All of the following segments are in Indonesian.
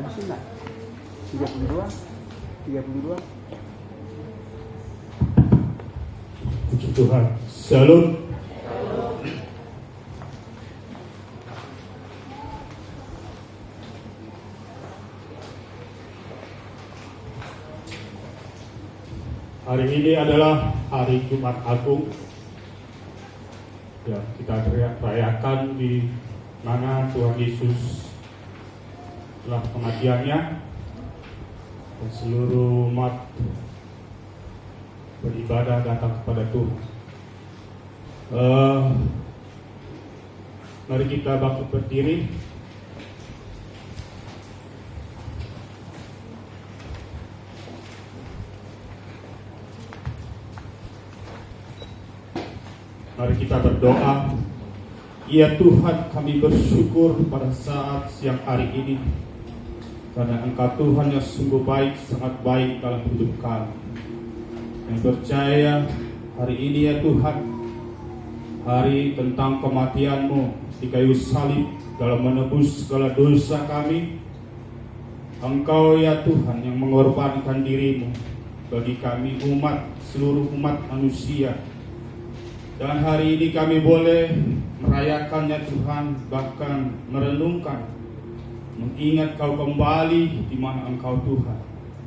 Habisin lah. 32. Puji Tuhan. Shalom. Hari ini adalah hari Jumat Agung. Ya, kita rayakan di mana Tuhan Yesus telah kematiannya dan seluruh umat beribadah datang kepada Tuhan. Mari kita bangkit berdiri. Mari kita berdoa. Ya Tuhan, kami bersyukur pada saat siang hari ini karena Engkau Tuhan yang sungguh baik, sangat baik dalam hidup kami. Yang percaya hari ini ya Tuhan, hari tentang kematian-Mu di kayu salib dalam menebus segala dosa kami. Engkau ya Tuhan yang mengorbankan diri-Mu bagi kami seluruh umat manusia. Dan hari ini kami boleh merayakannya Tuhan, bahkan merenungkan, mengingat Kau kembali di mana Engkau Tuhan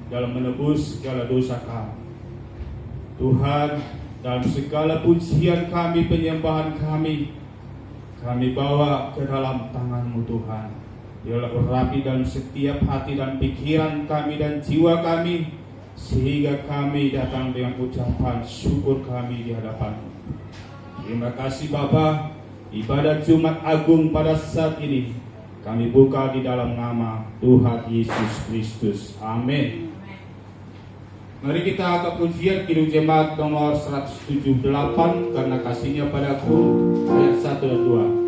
dalam menebus segala dosa kami. Tuhan, dalam segala pujian kami, penyembahan kami bawa ke dalam tangan-Mu Tuhan. Biarlah urapi dalam setiap hati dan pikiran kami dan jiwa kami, sehingga kami datang dengan ucapan syukur kami di hadapan-Mu. Terima kasih Bapa. Ibadat Jumat Agung pada saat ini kami buka di dalam nama Tuhan Yesus Kristus. Amin. Mari kita ke pujian Kidung Jemaat nomor 178, karena kasihnya padaku, ayat 1 dan 2.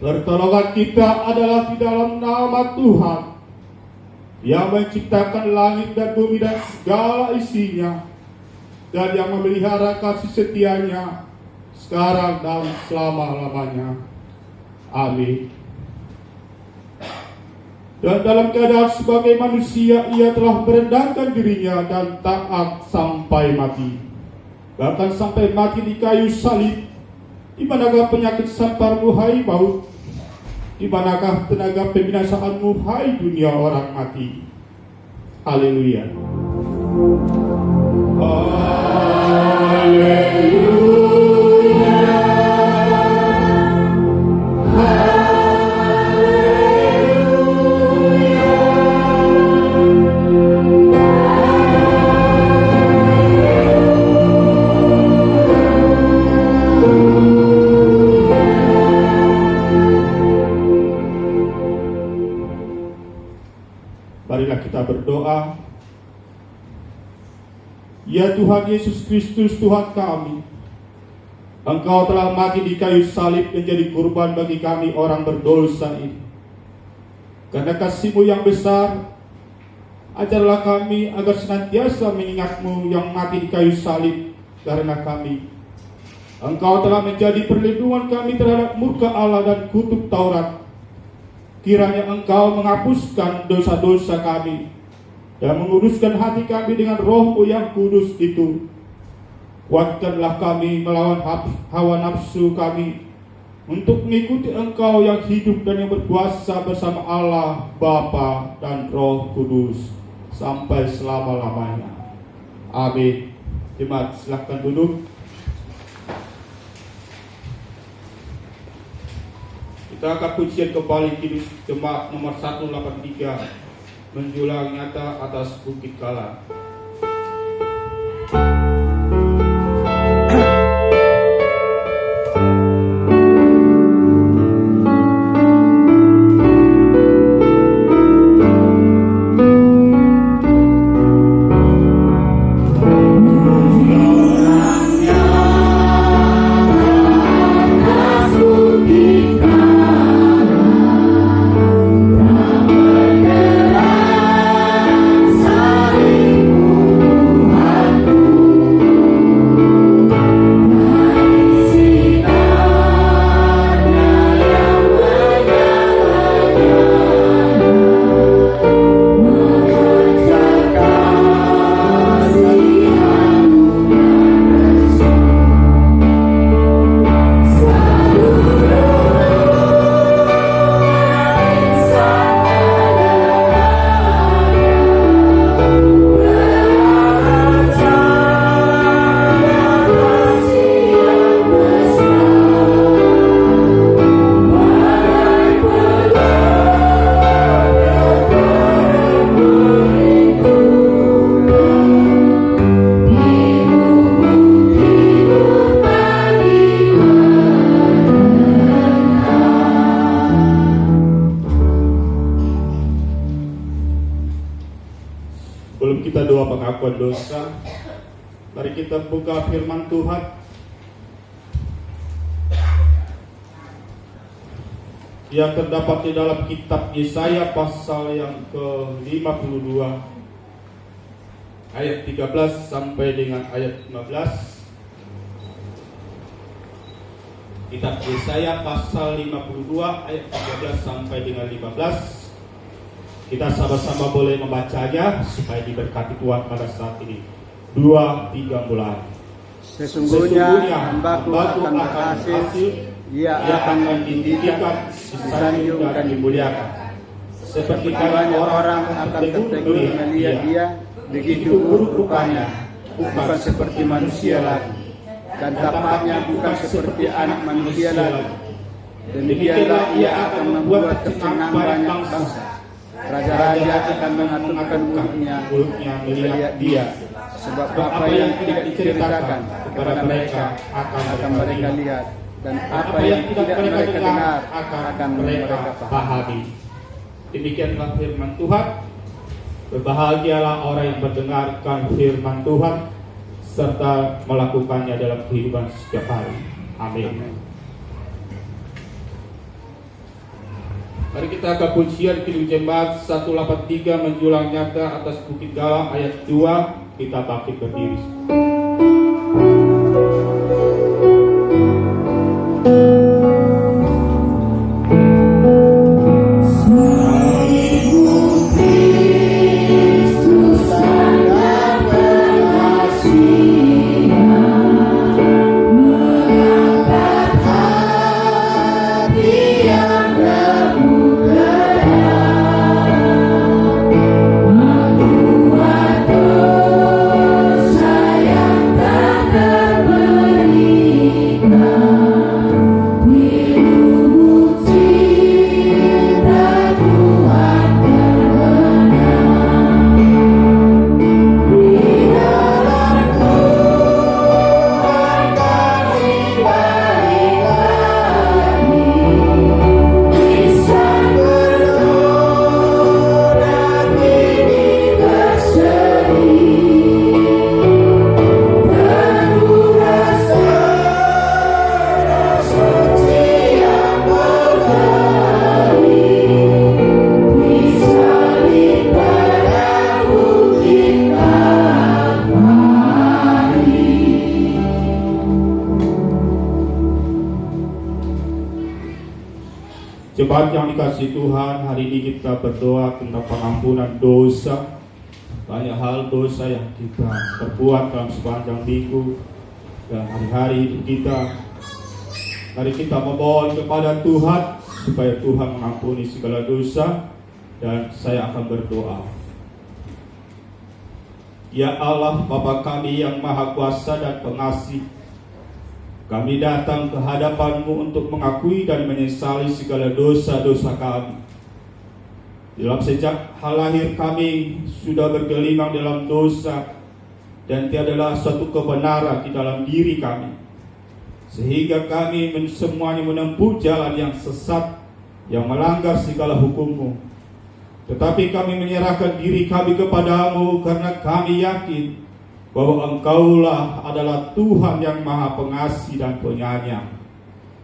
Pertolongan kita adalah di dalam nama Tuhan yang menciptakan langit dan bumi dan segala isinya, dan yang memelihara kasih setianya sekarang dan selama-lamanya. Amin. Dan dalam keadaan sebagai manusia, ia telah merendahkan dirinya dan taat sampai mati, bahkan sampai mati di kayu salib. Di manakah penyakit samparmu, hai maut? Di manakah tenaga pembinasaanmu, hai dunia orang mati? Haleluya. Marilah kita berdoa. Ya Tuhan Yesus Kristus, Tuhan kami, Engkau telah mati di kayu salib menjadi kurban bagi kami orang berdosa ini. Karena kasih-Mu yang besar, ajarlah kami agar senantiasa mengingat-Mu yang mati di kayu salib karena kami. Engkau telah menjadi perlindungan kami terhadap murka Allah dan kutuk Taurat. Kiranya Engkau menghapuskan dosa-dosa kami dan menguduskan hati kami dengan Roh-Mu yang kudus itu. Kuatkanlah kami melawan hawa nafsu kami untuk mengikuti Engkau yang hidup dan yang berkuasa bersama Allah, Bapa dan Roh Kudus sampai selama-lamanya. Amin. Jemaat, silakan duduk. Kita akan pujian kembali kidus jemaat nomor 183, menjulang nyata atas Bukit Kala. Sebelum kita doa pengakuan dosa, mari kita buka firman Tuhan yang terdapat di dalam kitab Yesaya pasal yang ke-52 ayat 13 sampai dengan ayat 15. Kitab Yesaya pasal 52 ayat 13 sampai dengan 15. Kita sama-sama boleh membacanya supaya diberkati Tuhan pada saat ini. 2, 3 mulai. Sesungguhnya hamba-Ku akan berhasil, ia akan ditinggikan, disanjung dan dimuliakan. Seperti banyak orang akan tertegun melihat dia, begitu buruk rupanya, bukan seperti manusia lagi, dan tampaknya bukan seperti anak manusia lagi. Demikianlah ia akan membuat tercengang banyak bangsa. Raja-raja akan mengatupkan mulutnya melihat dia, sebab apa yang tidak diceritakan kepada mereka akan mereka lihat, dan apa yang tidak mereka dengar akan mereka pahami. Demikianlah firman Tuhan. Berbahagialah orang yang mendengarkan firman Tuhan serta melakukannya dalam kehidupan setiap hari. Amin. Mari kita akan pujian kidung jemaat 183 menjulang nyata atas Bukit Kala ayat 2. Kita bangkit berdiri. Kristus sangat berhasil. Jemaat yang dikasihi Tuhan, hari ini kita berdoa tentang pengampunan dosa. Banyak hal dosa yang kita perbuat dalam sepanjang minggu dan hari-hari hidup kita. Mari kita memohon kepada Tuhan supaya Tuhan mengampuni segala dosa, dan saya akan berdoa. Ya Allah, Bapa kami yang Maha Kuasa dan Pengasih, kami datang ke hadapan-Mu untuk mengakui dan menyesali segala dosa-dosa kami. Dalam sejak hal lahir kami sudah bergelimang dalam dosa, dan tiadalah suatu kebenaran di dalam diri kami, sehingga kami semuanya menempuh jalan yang sesat, yang melanggar segala hukum-Mu. Tetapi kami menyerahkan diri kami kepadamu karena kami yakin bahwa Engkaulah adalah Tuhan yang Maha Pengasih dan Penyayang,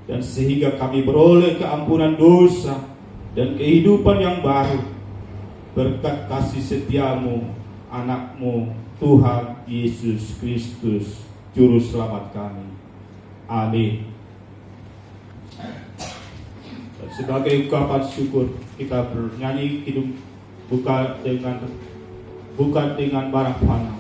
dan sehingga kami beroleh keampunan dosa dan kehidupan yang baru berkat kasih setia-Mu, Anak-Mu, Tuhan Yesus Kristus, Juru Selamat kami. Amin. Sebagai ungkapan syukur, kita bernyanyi hidup bukan dengan barang fana.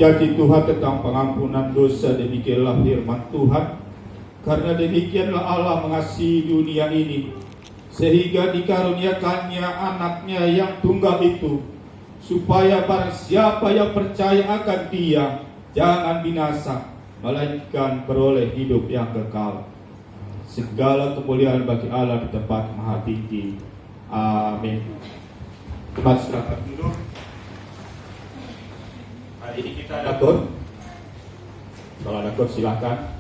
janji Tuhan tentang pengampunan dosa, demikianlah firman Tuhan. Karena demikianlah Allah mengasihi dunia ini, sehingga dikaruniakannya anaknya yang tunggal itu, supaya barang siapa yang percaya akan Dia jangan binasa, melainkan beroleh hidup yang kekal. Segala kemuliaan bagi Allah di tempat maha tinggi. Amin. Jemaat silakan duduk. Hari ini kita ada kur. Kalau ada kur silakan.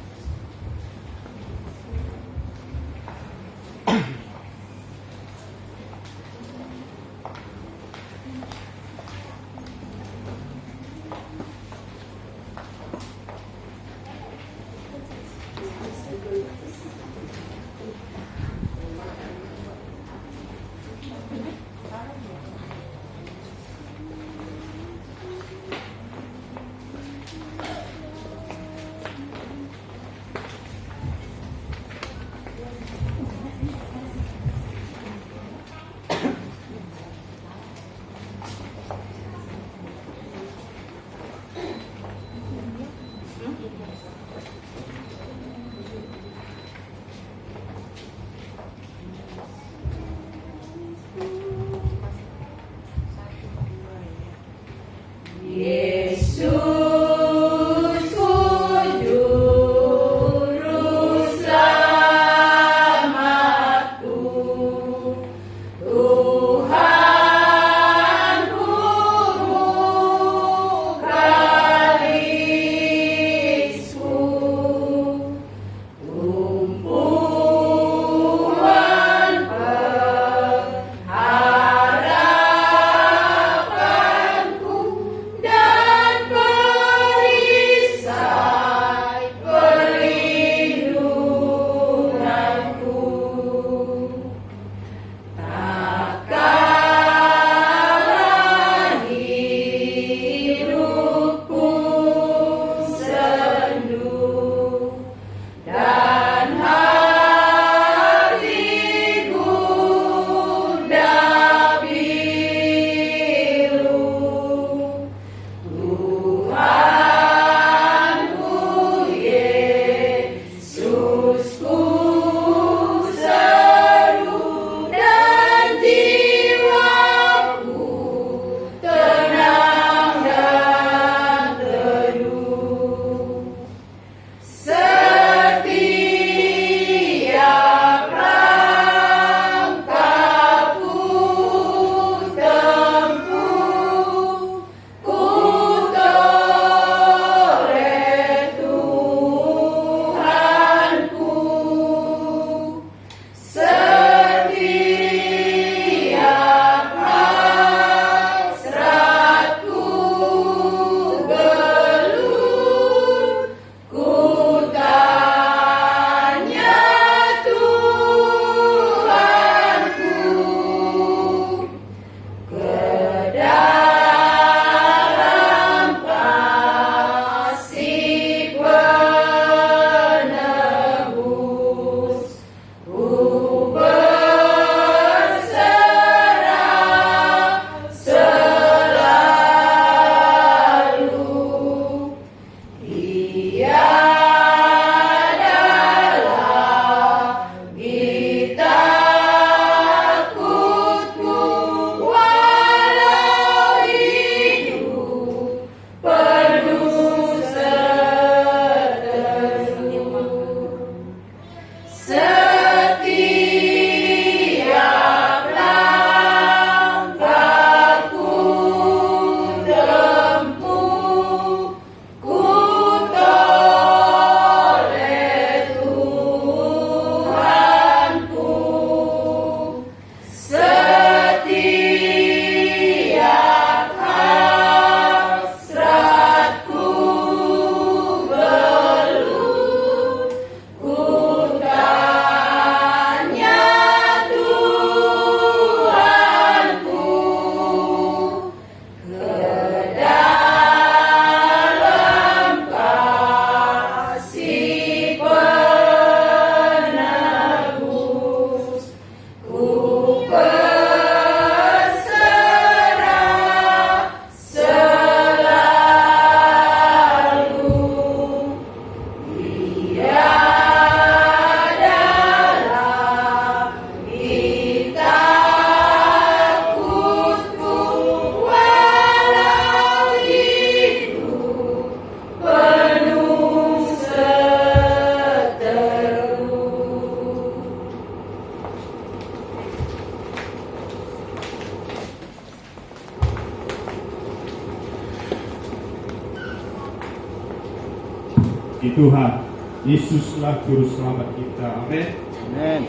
Puji Tuhan, Yesuslah Juru Selamat kita. Amin. Amin.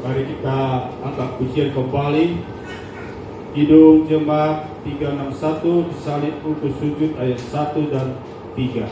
Mari kita angkat pujian kembali. Kidung Jemaat 361 disalib untuk sujud ayat 1 dan 3.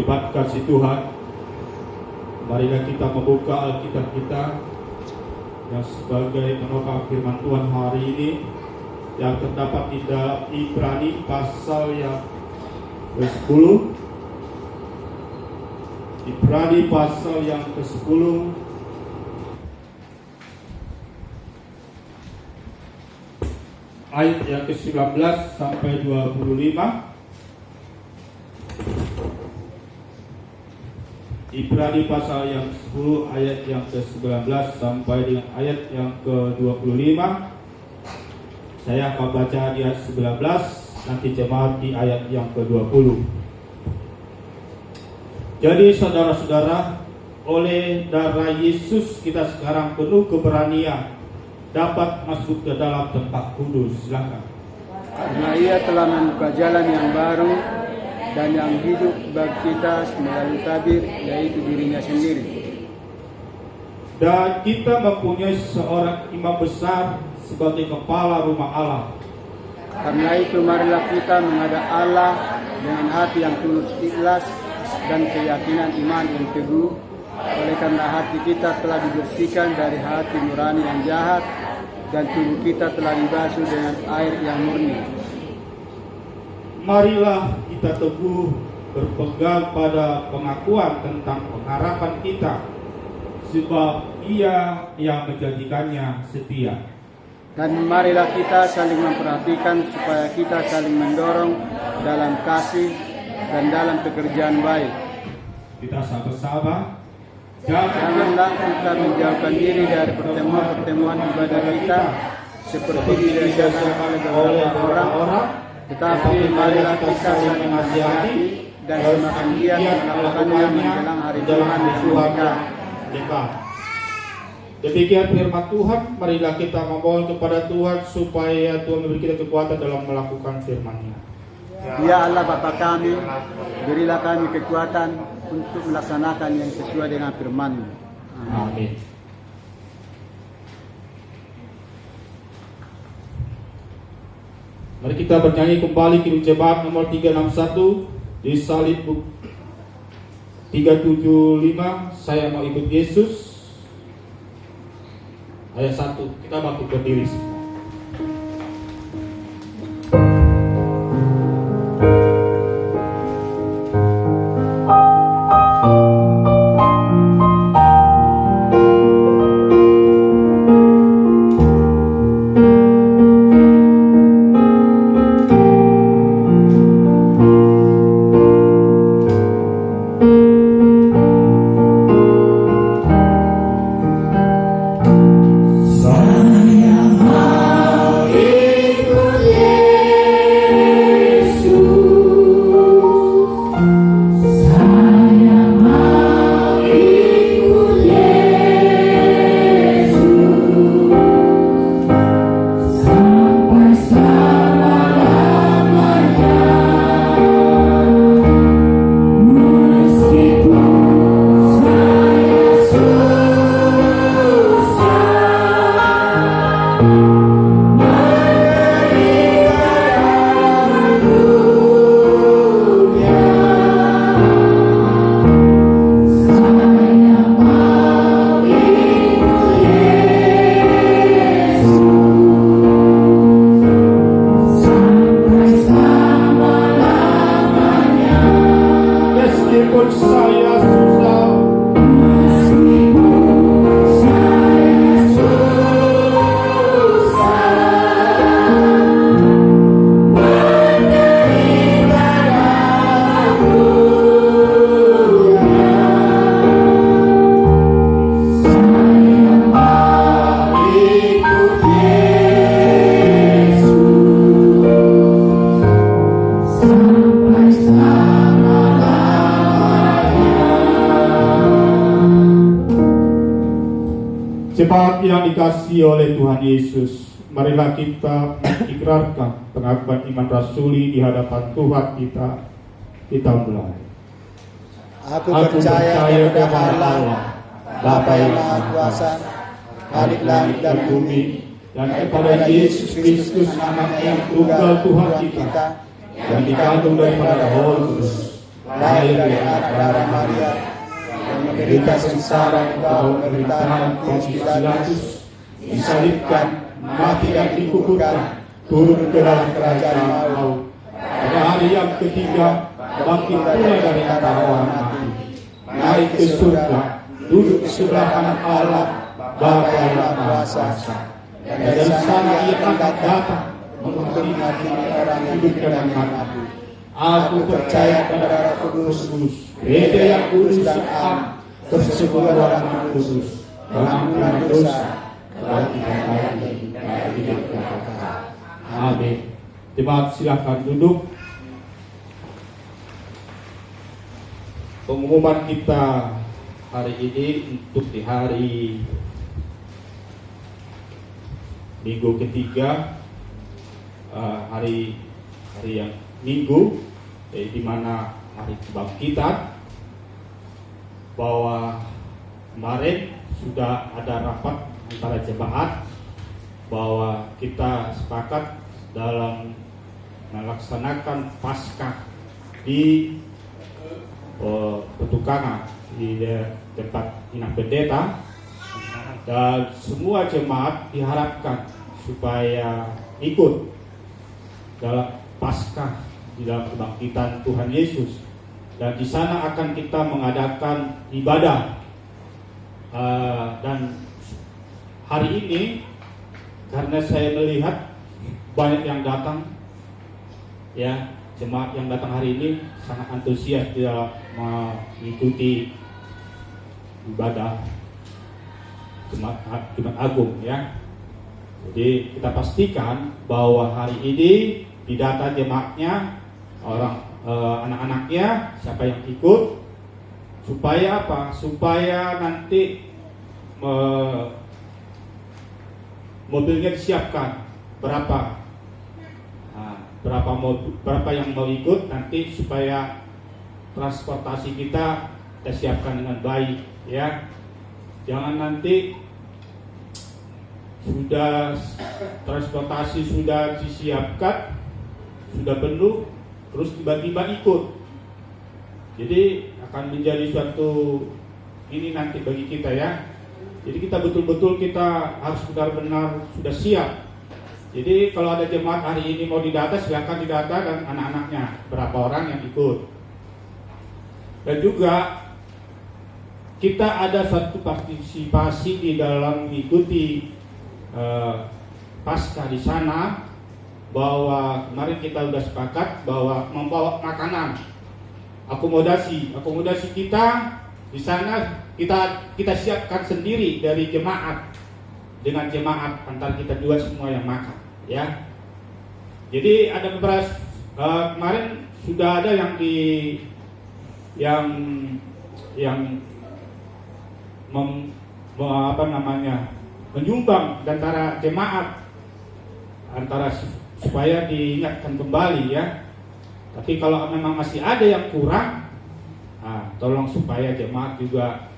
Cepat kasih Tuhan, marilah kita membuka Alkitab kita yang sebagai penopang firman Tuhan hari ini yang terdapat di dalam Ibrani pasal yang ke-10. Ibrani pasal yang ke-10 ayat yang ke-19 sampai 25. Ibrani pasal yang 10 ayat yang ke-19 sampai dengan ayat yang ke-25. Saya akan baca di ayat 19, nanti jemaat di ayat yang ke-20. Jadi saudara-saudara, oleh darah Yesus kita sekarang penuh keberanian dapat masuk ke dalam tempat kudus. Silakan. Karena Ia telah membuka jalan yang baru dan yang hidup bagi kita melalui tabir, yaitu dirinya sendiri. Dan kita mempunyai seorang imam besar sebagai kepala rumah Allah. Karena itu marilah kita menghadap Allah dengan hati yang tulus ikhlas dan keyakinan iman yang teguh, oleh karena hati kita telah dibersihkan dari hati nurani yang jahat dan tubuh kita telah dibasuh dengan air yang murni. Marilah kita teguh berpegang pada pengakuan tentang pengharapan kita, sebab Ia yang menjanjikannya setia. Dan marilah kita saling memperhatikan supaya kita saling mendorong dalam kasih dan dalam pekerjaan baik. Kita sama-sama Janganlah kita menjauhkan diri dari pertemuan-pertemuan ibadah kita seperti dilakukan oleh beberapa orang, tetapi marilah kita saling menasihati dan semakin giat melakukannya menjelang hari Tuhan Yesus dekat. Demikian firman Tuhan, marilah kita memohon kepada Tuhan supaya Tuhan memberi kita kekuatan dalam melakukan firman-Nya. Ya Allah Bapa kami, berilah kami kekuatan untuk melaksanakan yang sesuai dengan firman-Mu. Amin. Mari kita bernyanyi kembali Kidung Jemaat nomor 361 di salib 375, saya mau ikut Yesus. Ayat 1, kita bangkit berdiri semua. yang dikasihi oleh Tuhan Yesus, marilah kita mengikrarkan pengakuan iman rasuli di hadapan Tuhan kita. Kita mulai. Aku percaya kepada Allah, Bapa yang Maha Kuasa, Khalik langit dan bumi, dan kepada Yesus Kristus, Anak yang tunggal Tuhan kita, yang dikandung daripada Roh Kudus, lahir dari anak darah Maria, yang menderita sengsara di bawah pemerintahan Pontius Pilatus, disalibkan, mati dan dikuburkan, turun ke dalam kerajaan maut. Pada hari yang ketiga, bangkit pula dari antara orang mati, naik ke surga, duduk di sebelah kanan Allah, Bapa yang Maha Kuasa. Dan dari sana ia akan datang menghakimi orang yang hidup dan mati. Aku percaya pada Roh Kudus, Gereja yang kudus dan am, persekutuan orang kudus, pengampunan dosa, kebangkitan dari neraka. Amin. Jemaat silakan duduk. Pengumuman kita hari ini untuk di hari Minggu ketiga, hari yang Minggu, di mana hari kebangkitan, bahwa kemarin sudah ada rapat antara jemaat bahwa kita sepakat dalam melaksanakan Paskah di Petukangan di tempat inap pendeta, dan semua jemaat diharapkan supaya ikut dalam Paskah di dalam kebangkitan Tuhan Yesus, dan di sana akan kita mengadakan ibadah. Dan hari ini karena saya melihat banyak yang datang, ya, jemaat yang datang hari ini sangat antusias di dalam mengikuti ibadah Jumat Agung, ya. Jadi kita pastikan bahwa hari ini didata jemaatnya, anak-anaknya, siapa yang ikut, supaya apa? Supaya nanti mobilnya disiapkan berapa yang mau ikut nanti, supaya transportasi kita siapkan dengan baik, ya. Jangan nanti sudah transportasi sudah disiapkan, sudah penuh, terus tiba-tiba ikut. Jadi akan menjadi suatu ini nanti bagi kita, ya. Jadi kita betul-betul kita harus benar-benar sudah siap. Jadi kalau ada jemaat hari ini mau didata, silakan didata dan anak-anaknya berapa orang yang ikut. Dan juga kita ada satu partisipasi di dalam mengikuti Paskah di sana, bahwa kemarin kita sudah sepakat bahwa membawa makanan, akomodasi kita di sana kita siapkan sendiri dari jemaat, dengan jemaat antar kita dua semua yang makan, ya. Jadi ada beberapa kemarin sudah ada menyumbang antara jemaat, supaya diingatkan kembali, ya. Tapi kalau memang masih ada yang kurang, tolong supaya jemaat juga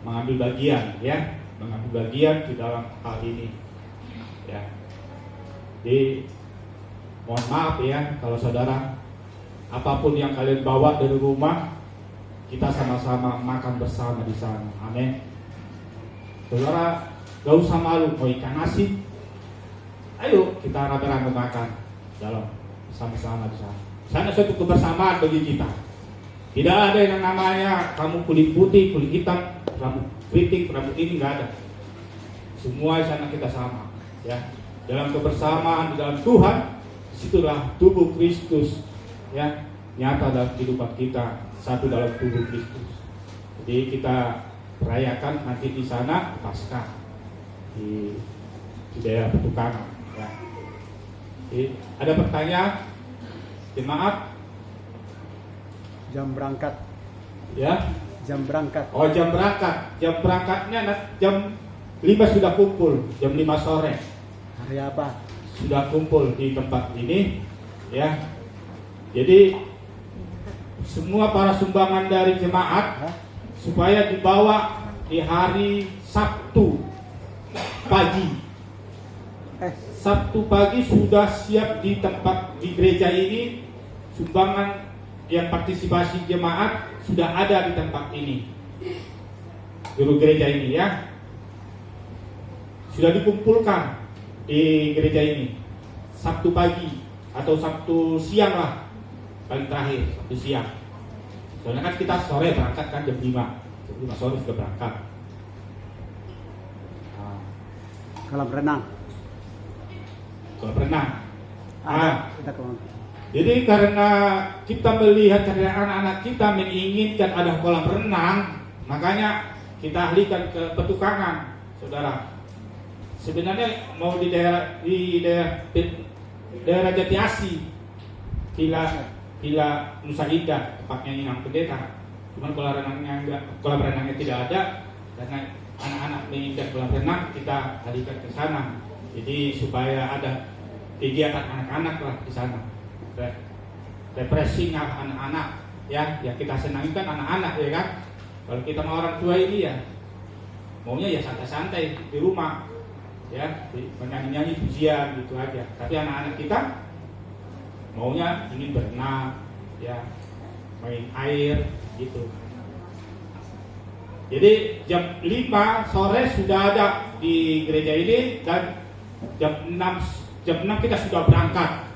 mengambil bagian, ya, mengambil bagian di dalam hal ini, ya. Jadi mohon maaf, ya, kalau saudara apapun yang kalian bawa dari rumah, kita sama-sama makan bersama di sana. Amin. Saudara, gak usah malu mau ikan asin, ayo kita rame-rame makan dalam sama-sama di sana. Sana suatu kebersamaan bagi kita. Tidak ada yang namanya kamu kulit putih, kulit hitam, rambut keriting, rambut ini, nggak ada. Semua di sana kita sama, ya. Dalam kebersamaan di dalam Tuhan, disitulah tubuh Kristus, ya, nyata dalam kehidupan kita, satu dalam tubuh Kristus. Jadi kita merayakan nanti di sana Paskah di daerah Petukangan, ya. Jadi, ada pertanyaan jemaat? Jam berangkat. Ya. Jam berangkat. Oh, jam berangkat. Jam berangkatnya jam 5 sudah kumpul, jam 5 sore. Hari apa? Sudah kumpul di tempat ini, ya. Jadi semua para sumbangan dari jemaat supaya dibawa di hari Sabtu pagi. Sabtu pagi sudah siap di tempat di gereja ini. Sumbangan yang partisipasi jemaat sudah ada di tempat ini, juru gereja ini, ya. Sudah dikumpulkan di gereja ini Sabtu pagi atau Sabtu siang lah, paling terakhir Sabtu siang. Soalnya kan kita sore berangkat kan jam 5 sore sudah berangkat. Kolam renang. Kolam renang. Kita kolam. Jadi karena kita melihat karena anak-anak kita menginginkan ada kolam renang, makanya kita alihkan ke petukangan, saudara. Sebenarnya mau di daerah Jati Asih, Villa Nusa Indah, tempatnya Inang Pendeta. Cuman kolam renangnya tidak ada, karena anak-anak menginginkan kolam renang, kita alihkan ke sana. Jadi supaya ada kegiatan anak-anak lah di sana, refreshing anak-anak, ya kita senangin kan anak-anak, ya kan. Kalau kita mau orang tua ini ya maunya ya santai-santai di rumah, ya menyanyi-nyanyi pujian gitu aja. Tapi anak-anak kita maunya ingin berenang, ya main air gitu. Jadi jam 5 sore sudah ada di gereja ini, dan jam 6 kita sudah berangkat.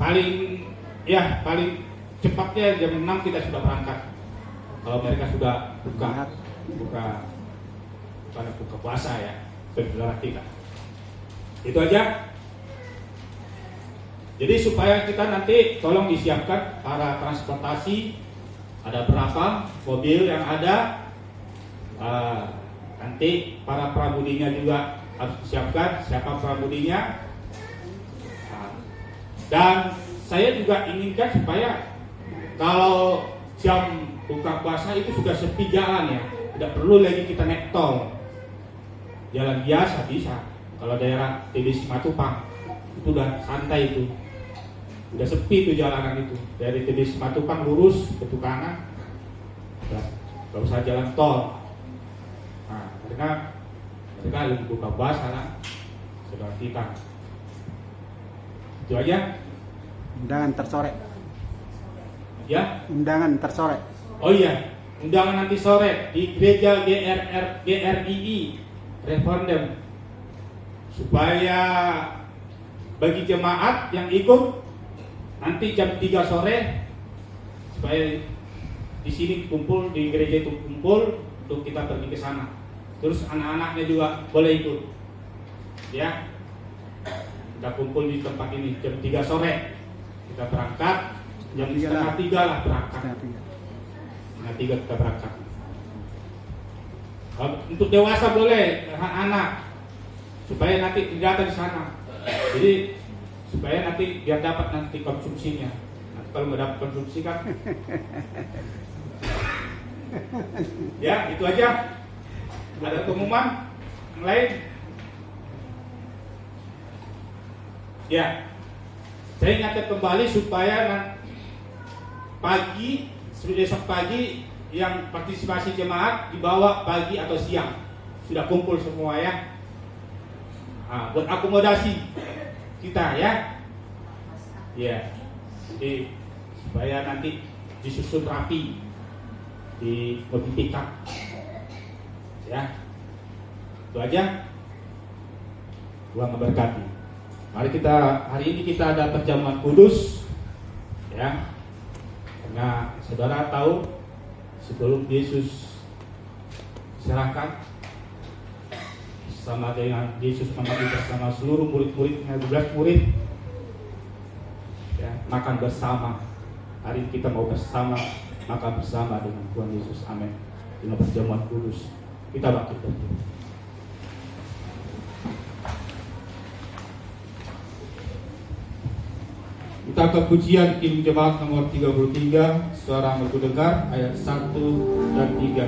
Paling cepatnya jam 6 kita sudah berangkat. Kalau mereka sudah buka puasa, ya, saudara kita. Itu aja. Jadi supaya kita nanti tolong disiapkan para transportasi, ada berapa mobil yang ada. Nanti para pramudinya juga harus disiapkan, siapa pramudinya. Dan saya juga inginkan supaya kalau jam buka puasa itu sudah sepi jalan, ya, tidak perlu lagi kita naik tol, jalan biasa bisa. Kalau daerah TBC Matupang itu udah santai, itu udah sepi tuh jalanan itu, dari TBC Matupang lurus ke kanan, nggak usah jalan tol. Nah, mereka lagi buka puasa lah, saudara kita. Itu aja. Undangan tersore. Ya. Undangan tersore. Oh iya, undangan nanti sore di gereja GRII Reformdem, supaya bagi jemaat yang ikut nanti jam 3 sore supaya di sini kumpul, di gereja itu kumpul untuk kita pergi ke sana. Terus anak-anaknya juga boleh ikut, ya. Kita kumpul di tempat ini jam 3 sore. Kita berangkat jam 2:30 lah berangkat. 2:30 kita berangkat. Untuk dewasa boleh, anak-anak, supaya nanti tidak di sana. Jadi supaya nanti biar dapat nanti konsumsinya. Nanti kalau nggak dapat konsumsi kan, ya itu aja. Ada pengumuman yang lain? Ya, saya ingatkan kembali supaya besok pagi yang partisipasi jemaat dibawa pagi atau siang, sudah kumpul semua, ya. Buat akomodasi kita, ya. Ya, jadi supaya nanti disusun rapi di mobil pickup, ya. Itu aja. Tuhan memberkati. Hari ini kita ada perjamuan kudus, ya. Karena saudara tahu sebelum Yesus diserahkan, sama dengan Yesus membagi bersama seluruh murid-muridnya, 12 murid, ya, makan bersama. Hari ini kita mau bersama makan bersama dengan Tuhan Yesus. Amin. Dengan perjamuan kudus kita bangkit berdiri. Kita ke pujian Kim Jemaat nomor 33, suara merdu dengar, ayat 1 dan 3.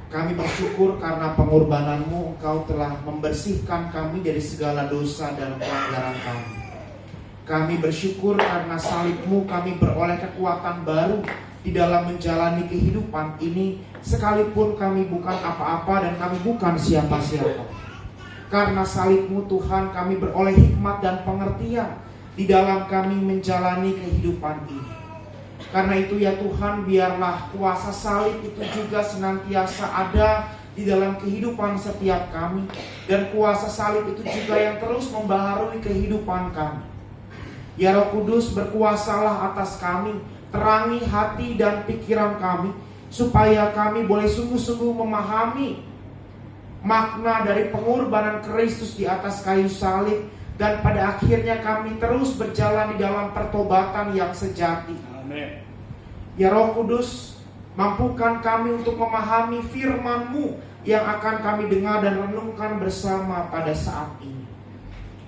Kami bersyukur karena pengorbanan-Mu, Engkau telah membersihkan kami dari segala dosa dan pelanggaran kami. Kami bersyukur karena salib-Mu kami beroleh kekuatan baru di dalam menjalani kehidupan ini, sekalipun kami bukan apa-apa dan kami bukan siapa-siapa. Karena salib-Mu Tuhan, kami beroleh hikmat dan pengertian di dalam kami menjalani kehidupan ini. Karena itu ya Tuhan, biarlah kuasa salib itu juga senantiasa ada di dalam kehidupan setiap kami. Dan kuasa salib itu juga yang terus membaharui kehidupan kami. Ya Roh Kudus, berkuasalah atas kami, terangi hati dan pikiran kami, supaya kami boleh sungguh-sungguh memahami makna dari pengorbanan Kristus di atas kayu salib. Dan pada akhirnya kami terus berjalan di dalam pertobatan yang sejati. Amin. Ya Roh Kudus, mampukan kami untuk memahami firman-Mu yang akan kami dengar dan renungkan bersama pada saat ini.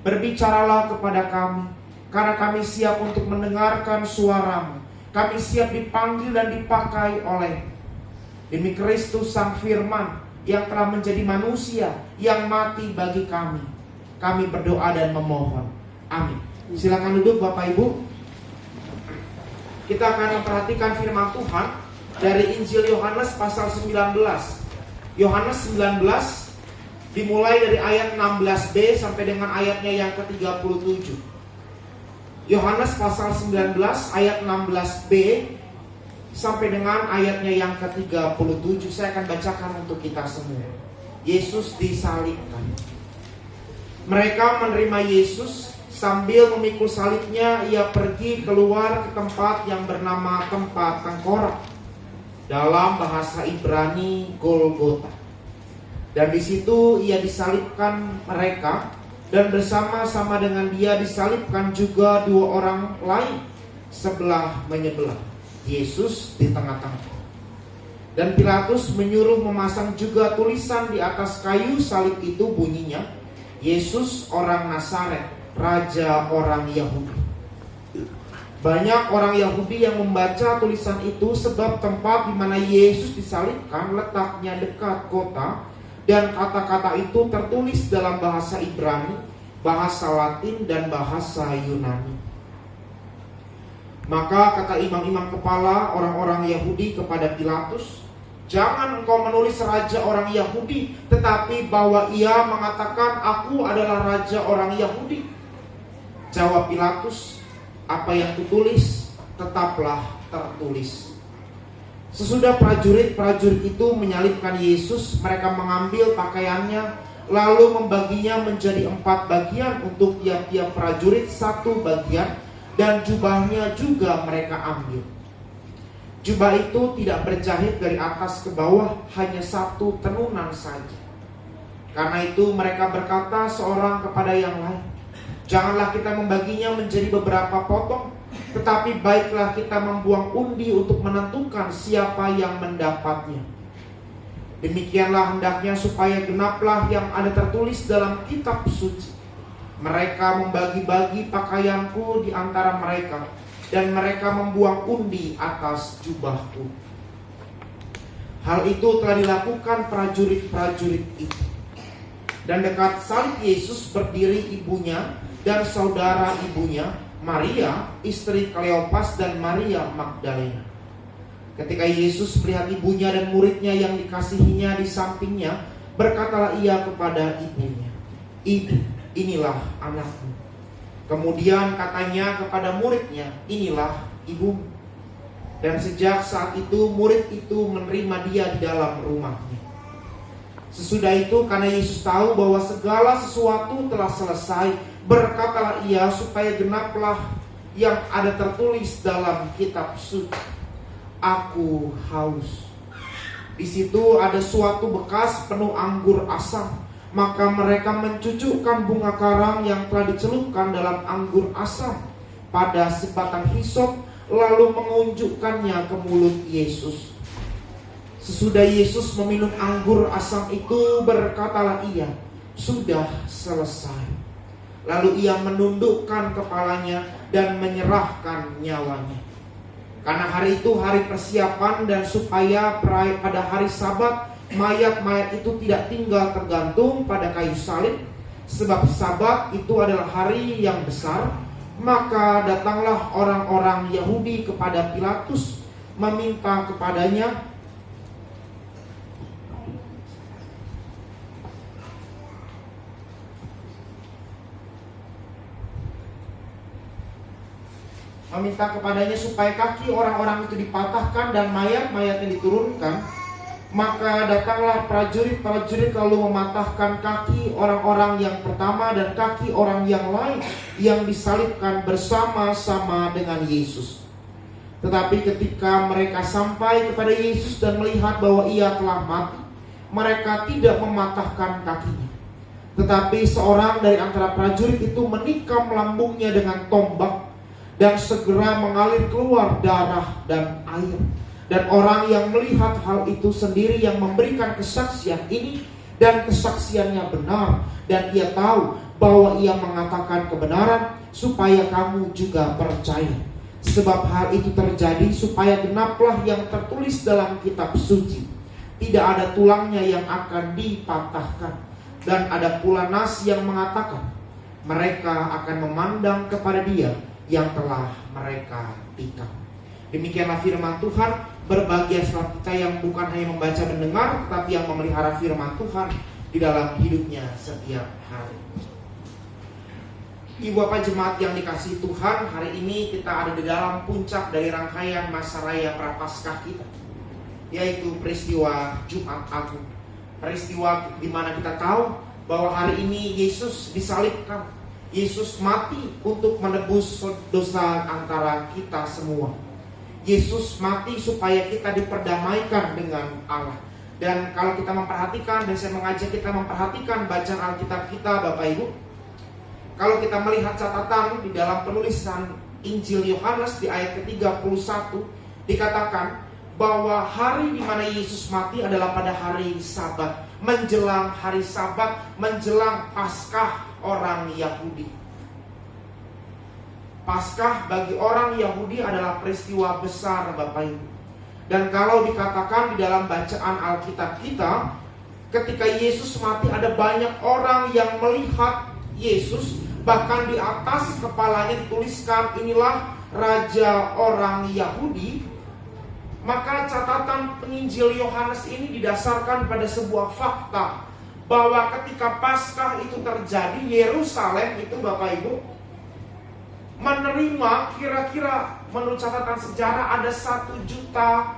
Berbicaralah kepada kami, karena kami siap untuk mendengarkan suara-Mu. Kami siap dipanggil dan dipakai oleh demi Kristus Sang Firman yang telah menjadi manusia, yang mati bagi kami. Kami berdoa dan memohon. Amin. Silakan duduk Bapak Ibu. Kita akan memperhatikan firman Tuhan dari Injil Yohanes pasal 19. Yohanes 19 dimulai dari ayat 16b sampai dengan ayatnya yang ke-37. Yohanes pasal 19 ayat 16b sampai dengan ayatnya yang ke-37. Saya akan bacakan untuk kita semua. Yesus disalibkan. Mereka menerima Yesus. Sambil memikul salibnya, ia pergi keluar ke tempat yang bernama tempat tengkorak, dalam bahasa Ibrani Golgota. Dan di situ ia disalibkan mereka, dan bersama-sama dengan dia disalibkan juga dua orang lain, sebelah menyebelah, Yesus di tengah-tengah. Dan Pilatus menyuruh memasang juga tulisan di atas kayu salib itu, bunyinya, Yesus orang Nazaret, Raja orang Yahudi. Banyak orang Yahudi yang membaca tulisan itu, sebab tempat di mana Yesus disalibkan letaknya dekat kota, dan kata-kata itu tertulis dalam bahasa Ibrani, bahasa Latin, dan bahasa Yunani. Maka kata imam-imam kepala orang-orang Yahudi kepada Pilatus, "Jangan engkau menulis Raja orang Yahudi, tetapi bahwa ia mengatakan, aku adalah Raja orang Yahudi." Jawab Pilatus, "Apa yang kutulis, tetaplah tertulis." Sesudah prajurit-prajurit itu menyalibkan Yesus, mereka mengambil pakaiannya, lalu membaginya menjadi 4 bagian untuk tiap-tiap prajurit 1 bagian, dan jubahnya juga mereka ambil. Jubah itu tidak berjahit dari atas ke bawah, hanya 1 tenunan saja. Karena itu mereka berkata seorang kepada yang lain, "Janganlah kita membaginya menjadi beberapa potong, tetapi baiklah kita membuang undi untuk menentukan siapa yang mendapatnya. Demikianlah hendaknya supaya genaplah yang ada tertulis dalam kitab suci. Mereka membagi-bagi pakaianku di antara mereka, dan mereka membuang undi atas jubahku." Hal itu telah dilakukan prajurit-prajurit itu. Dan dekat salib Yesus berdiri ibunya dan saudara ibunya, Maria, istri Kleopas, dan Maria Magdalena. Ketika Yesus melihat ibunya dan muridnya yang dikasihinya di sampingnya, berkatalah ia kepada ibunya, "Ibu, inilah anakmu." Kemudian katanya kepada muridnya, "Inilah ibumu." Dan sejak saat itu murid itu menerima dia di dalam rumahnya. Sesudah itu, karena Yesus tahu bahwa segala sesuatu telah selesai, berkatalah ia supaya genaplah yang ada tertulis dalam kitab suci, "Aku haus." Di situ ada suatu bekas penuh anggur asam. Maka mereka mencucukkan bunga karang yang telah dicelupkan dalam anggur asam pada sebatang hisop, lalu mengunjukkannya ke mulut Yesus. Sesudah Yesus meminum anggur asam itu, berkatalah ia, "Sudah selesai." Lalu ia menundukkan kepalanya dan menyerahkan nyawanya. Karena hari itu hari persiapan, dan supaya pada hari Sabat mayat-mayat itu tidak tinggal tergantung pada kayu salib, sebab Sabat itu adalah hari yang besar. Maka datanglah orang-orang Yahudi kepada Pilatus meminta kepadanya supaya kaki orang-orang itu dipatahkan dan mayat-mayatnya diturunkan. Maka datanglah prajurit-prajurit lalu mematahkan kaki orang-orang yang pertama dan kaki orang yang lain yang disalibkan bersama-sama dengan Yesus. Tetapi ketika mereka sampai kepada Yesus dan melihat bahwa ia telah mati, mereka tidak mematahkan kakinya. Tetapi seorang dari antara prajurit itu menikam lambungnya dengan tombak, dan segera mengalir keluar darah dan air. Dan orang yang melihat hal itu sendiri yang memberikan kesaksian ini, dan kesaksiannya benar, dan ia tahu bahwa ia mengatakan kebenaran, supaya kamu juga percaya. Sebab hal itu terjadi supaya genaplah yang tertulis dalam kitab suci, tidak ada tulangnya yang akan dipatahkan. Dan ada pula nas yang mengatakan, mereka akan memandang kepada dia yang telah mereka tikam. Demikianlah firman Tuhan. Berbahagialah kita yang bukan hanya membaca dan mendengar, tetapi yang memelihara firman Tuhan di dalam hidupnya setiap hari. Ibu Bapak jemaat yang dikasihi Tuhan, hari ini kita ada di dalam puncak dari rangkaian masa raya Prapaskah kita, yaitu peristiwa Jumat Agung. Peristiwa di mana kita tahu bahwa hari ini Yesus disalibkan, Yesus mati untuk menebus dosa antara kita semua. Yesus mati supaya kita diperdamaikan dengan Allah. Dan kalau kita memperhatikan, dan saya mengajak kita memperhatikan bacaan Alkitab kita Bapak Ibu, kalau kita melihat catatan di dalam penulisan Injil Yohanes di ayat ke-31, dikatakan bahwa hari di mana Yesus mati adalah pada hari Sabat, menjelang hari Sabat, menjelang Paskah orang Yahudi. Paskah bagi orang Yahudi adalah peristiwa besar Bapak Ibu. Dan kalau dikatakan di dalam bacaan Alkitab kita, ketika Yesus mati ada banyak orang yang melihat Yesus. Bahkan di atas kepalanya dituliskan, inilah Raja orang Yahudi. Maka catatan penginjil Yohanes ini didasarkan pada sebuah fakta, bahwa ketika Paskah itu terjadi, Yerusalem itu Bapak Ibu menerima, kira-kira menurut catatan sejarah ada 1 juta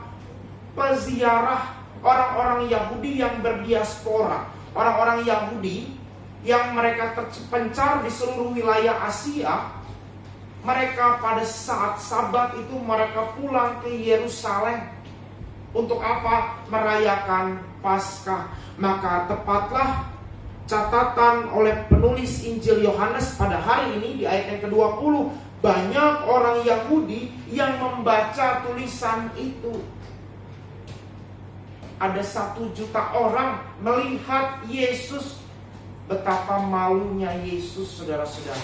peziarah orang-orang Yahudi yang berdiaspora. Orang-orang Yahudi yang mereka terpencar di seluruh wilayah Asia. Mereka pada saat Sabat itu mereka pulang ke Yerusalem. Untuk apa? Merayakan Paskah. Maka tepatlah catatan oleh penulis Injil Yohanes pada hari ini di ayat yang ke-20, banyak orang Yahudi yang membaca tulisan itu. Ada 1 juta orang melihat Yesus. Betapa malunya Yesus, saudara-saudara.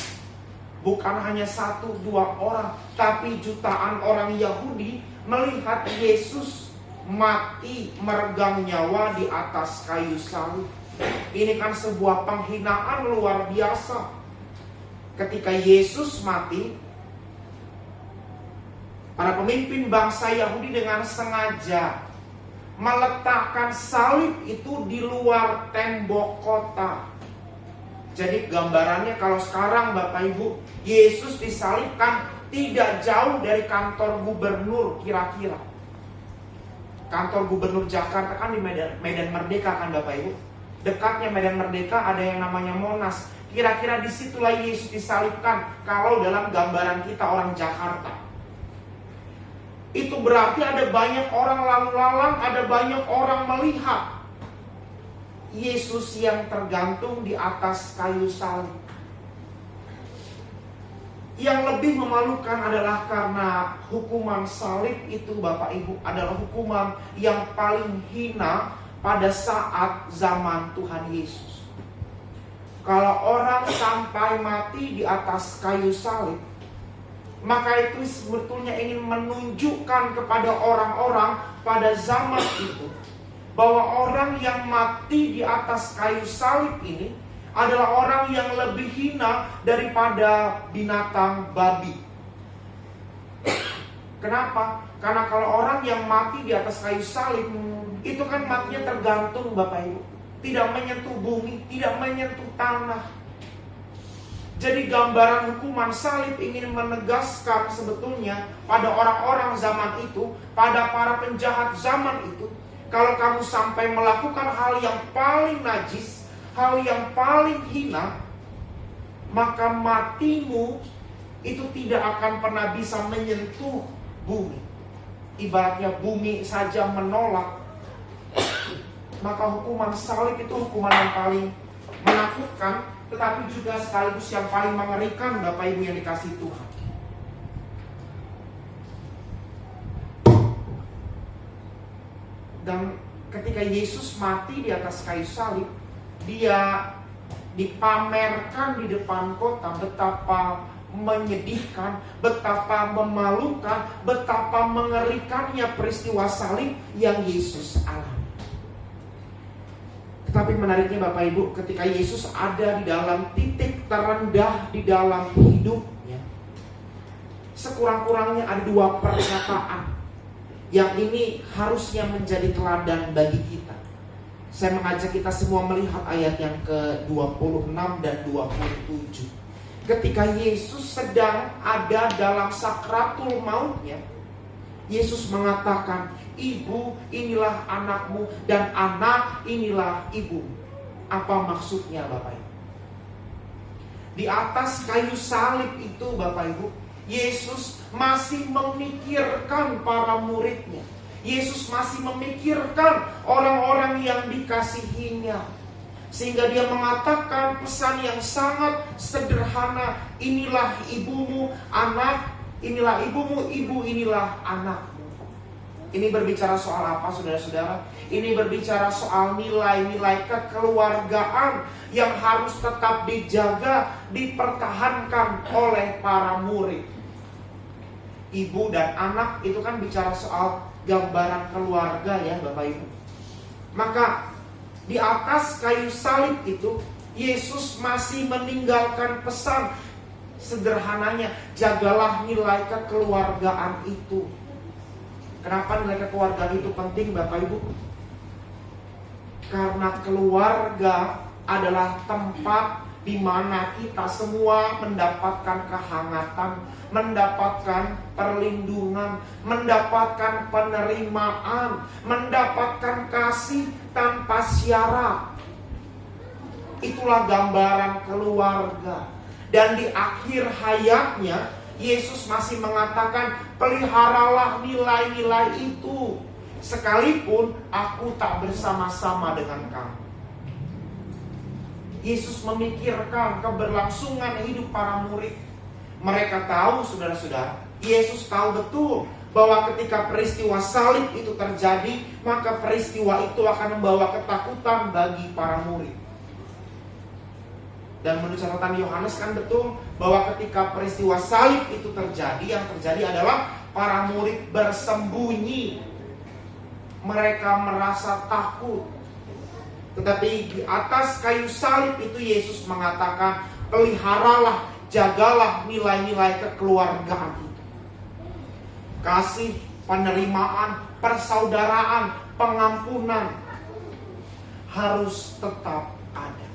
Bukan hanya 1-2 orang, tapi jutaan orang Yahudi melihat Yesus mati meregang nyawa di atas kayu salib. Ini kan sebuah penghinaan luar biasa. Ketika Yesus mati, para pemimpin bangsa Yahudi dengan sengaja meletakkan salib itu di luar tembok kota. Jadi gambarannya kalau sekarang Bapak Ibu, Yesus disalibkan tidak jauh dari kantor gubernur kira-kira. Kantor gubernur Jakarta kan di Medan Merdeka kan Bapak Ibu. Dekatnya Medan Merdeka ada yang namanya Monas. Kira-kira disitulah Yesus disalibkan kalau dalam gambaran kita orang Jakarta. Itu berarti ada banyak orang lalu lalang, ada banyak orang melihat Yesus yang tergantung di atas kayu salib. Yang lebih memalukan adalah karena hukuman salib itu Bapak Ibu adalah hukuman yang paling hina pada saat zaman Tuhan Yesus. Kalau orang sampai mati di atas kayu salib, maka itu sebetulnya ingin menunjukkan kepada orang-orang pada zaman itu bahwa orang yang mati di atas kayu salib ini adalah orang yang lebih hina daripada binatang babi. Kenapa? Karena kalau orang yang mati di atas kayu salib, itu kan matinya tergantung Bapak Ibu. Tidak menyentuh bumi, tidak menyentuh tanah. Jadi gambaran hukuman salib ingin menegaskan sebetulnya pada orang-orang zaman itu, pada para penjahat zaman itu, kalau kamu sampai melakukan hal yang paling najis, hal yang paling hina, maka matimu itu tidak akan pernah bisa menyentuh bumi. Ibaratnya bumi saja menolak, maka hukuman salib itu hukuman yang paling menakutkan, tetapi juga sekaligus yang paling mengerikan Bapak Ibu yang dikasihi Tuhan. Dan ketika Yesus mati di atas kayu salib, Dia dipamerkan di depan kota betapa menyedihkan, betapa memalukan, betapa mengerikannya peristiwa salib yang Yesus alami. Tetapi menariknya Bapak Ibu, ketika Yesus ada di dalam titik terendah di dalam hidupnya, sekurang-kurangnya ada dua perkataan yang ini harusnya menjadi teladan bagi kita. Saya mengajak kita semua melihat ayat yang ke-26 dan 27. Ketika Yesus sedang ada dalam sakratul mautnya, Yesus mengatakan, "Ibu, inilah anakmu, dan anak, inilah ibu." Apa maksudnya Bapak Ibu? Di atas kayu salib itu Bapak Ibu, Yesus masih memikirkan para muridnya. Yesus masih memikirkan orang-orang yang dikasihinya. Sehingga Dia mengatakan pesan yang sangat sederhana, "Inilah ibumu, anak, inilah ibumu, ibu, inilah anakmu." Ini berbicara soal apa saudara-saudara? Ini berbicara soal nilai-nilai kekeluargaan yang harus tetap dijaga, dipertahankan oleh para murid. Ibu dan anak itu kan bicara soal gambaran keluarga ya Bapak Ibu. Maka di atas kayu salib itu Yesus masih meninggalkan pesan sederhananya, jagalah nilai kekeluargaan itu. Kenapa nilai kekeluargaan itu penting Bapak Ibu? Karena keluarga adalah tempat di mana kita semua mendapatkan kehangatan, mendapatkan perlindungan, mendapatkan penerimaan, mendapatkan kasih tanpa syarat. Itulah gambaran keluarga. Dan di akhir hayatnya Yesus masih mengatakan, peliharalah nilai-nilai itu, sekalipun aku tak bersama-sama dengan kamu. Yesus memikirkan keberlangsungan hidup para murid. Mereka tahu, saudara-saudara, Yesus tahu betul bahwa ketika peristiwa salib itu terjadi, maka peristiwa itu akan membawa ketakutan bagi para murid. Dan menurut catatan Yohanes kan betul bahwa ketika peristiwa salib itu terjadi, yang terjadi adalah para murid bersembunyi. Mereka merasa takut. Tetapi di atas kayu salib itu Yesus mengatakan, peliharalah, jagalah nilai-nilai kekeluargaan itu. Kasih, penerimaan, persaudaraan, pengampunan harus tetap ada.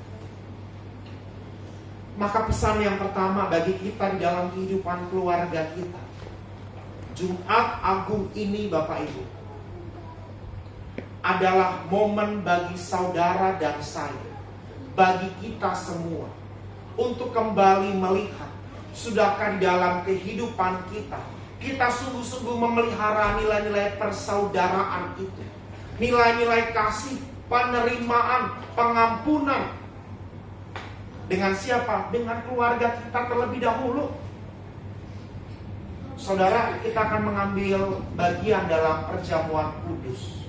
Maka pesan yang pertama bagi kita di dalam kehidupan keluarga kita, Jumat Agung ini Bapak Ibu, adalah momen bagi saudara dan saya, bagi kita semua, untuk kembali melihat, sudahkah di dalam kehidupan kita sungguh-sungguh memelihara nilai-nilai persaudaraan itu, nilai-nilai kasih, penerimaan, pengampunan. Dengan siapa? Dengan keluarga kita terlebih dahulu. Saudara, kita akan mengambil bagian dalam perjamuan kudus,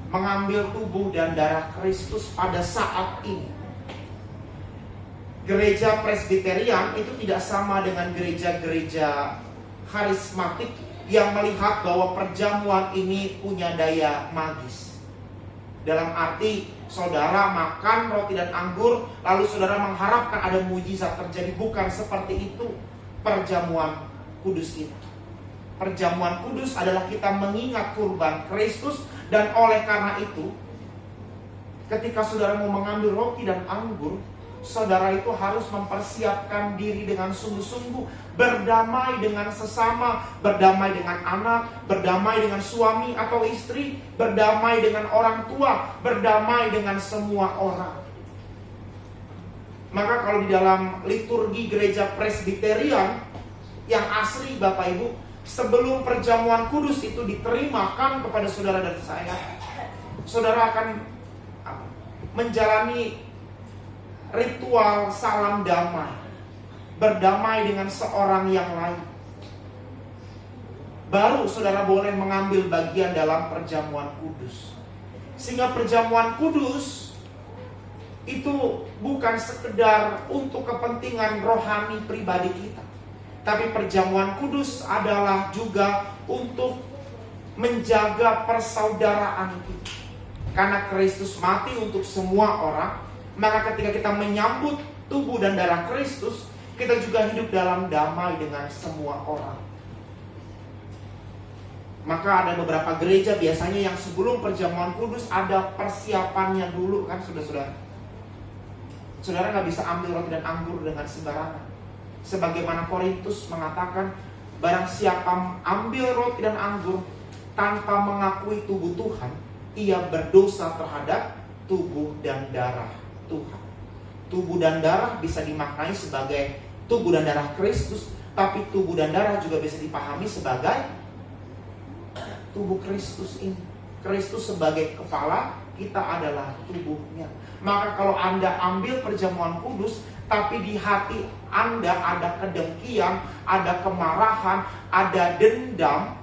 mengambil tubuh dan darah Kristus pada saat ini. Gereja Presbyterian itu tidak sama dengan gereja-gereja karismatik yang melihat bahwa perjamuan ini punya daya magis. Dalam arti saudara makan roti dan anggur lalu saudara mengharapkan ada mujizat terjadi. Bukan seperti itu perjamuan kudus ini. Perjamuan kudus adalah kita mengingat kurban Kristus. Dan oleh karena itu, ketika saudara mau mengambil roti dan anggur, saudara itu harus mempersiapkan diri dengan sungguh-sungguh, berdamai dengan sesama, berdamai dengan anak, berdamai dengan suami atau istri, berdamai dengan orang tua, berdamai dengan semua orang. Maka kalau di dalam liturgi gereja Presbyterian yang asli Bapak Ibu, sebelum perjamuan kudus itu diterimakan kepada saudara dan saya, saudara akan menjalani ritual salam damai, berdamai dengan seorang yang lain. Baru saudara boleh mengambil bagian dalam perjamuan kudus. Sehingga perjamuan kudus itu bukan sekedar untuk kepentingan rohani pribadi kita, tapi perjamuan kudus adalah juga untuk menjaga persaudaraan kita. Karena Kristus mati untuk semua orang, maka ketika kita menyambut tubuh dan darah Kristus, kita juga hidup dalam damai dengan semua orang. Maka ada beberapa gereja biasanya yang sebelum perjamuan kudus ada persiapannya dulu kan saudara-saudara. Saudara gak bisa ambil roti dan anggur dengan sembarangan. Sebagaimana Korintus mengatakan, barang siapa ambil roti dan anggur tanpa mengakui tubuh Tuhan, ia berdosa terhadap tubuh dan darah Tuhan. Tubuh dan darah bisa dimaknai sebagai tubuh dan darah Kristus, tapi tubuh dan darah juga bisa dipahami sebagai tubuh Kristus ini. Kristus sebagai kepala, kita adalah tubuhnya. Maka kalau Anda ambil perjamuan kudus, tapi di hati Anda ada kedengkian, ada kemarahan, ada dendam,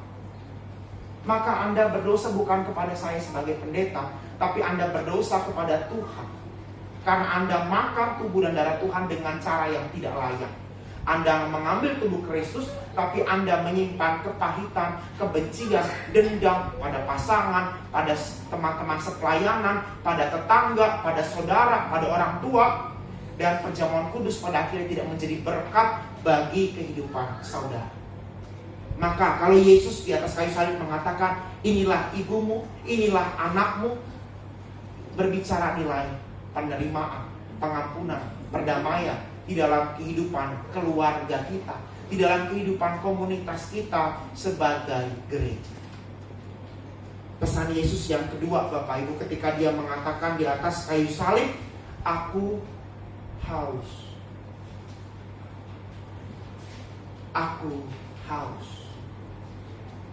maka Anda berdosa bukan kepada saya sebagai pendeta, tapi Anda berdosa kepada Tuhan. Karena Anda makan tubuh dan darah Tuhan dengan cara yang tidak layak. Anda mengambil tubuh Kristus, tapi Anda menyimpan kepahitan, kebencian, dendam pada pasangan, pada teman-teman sepelayanan, pada tetangga, pada saudara, pada orang tua. Dan perjamuan kudus pada akhirnya tidak menjadi berkat bagi kehidupan saudara. Maka kalau Yesus di atas kayu salib mengatakan, inilah ibumu, inilah anakmu, berbicara nilai penerimaan, pengampunan, perdamaian di dalam kehidupan keluarga kita, di dalam kehidupan komunitas kita sebagai gereja. Pesan Yesus yang kedua Bapak Ibu, ketika dia mengatakan di atas kayu salib, aku haus. Aku haus.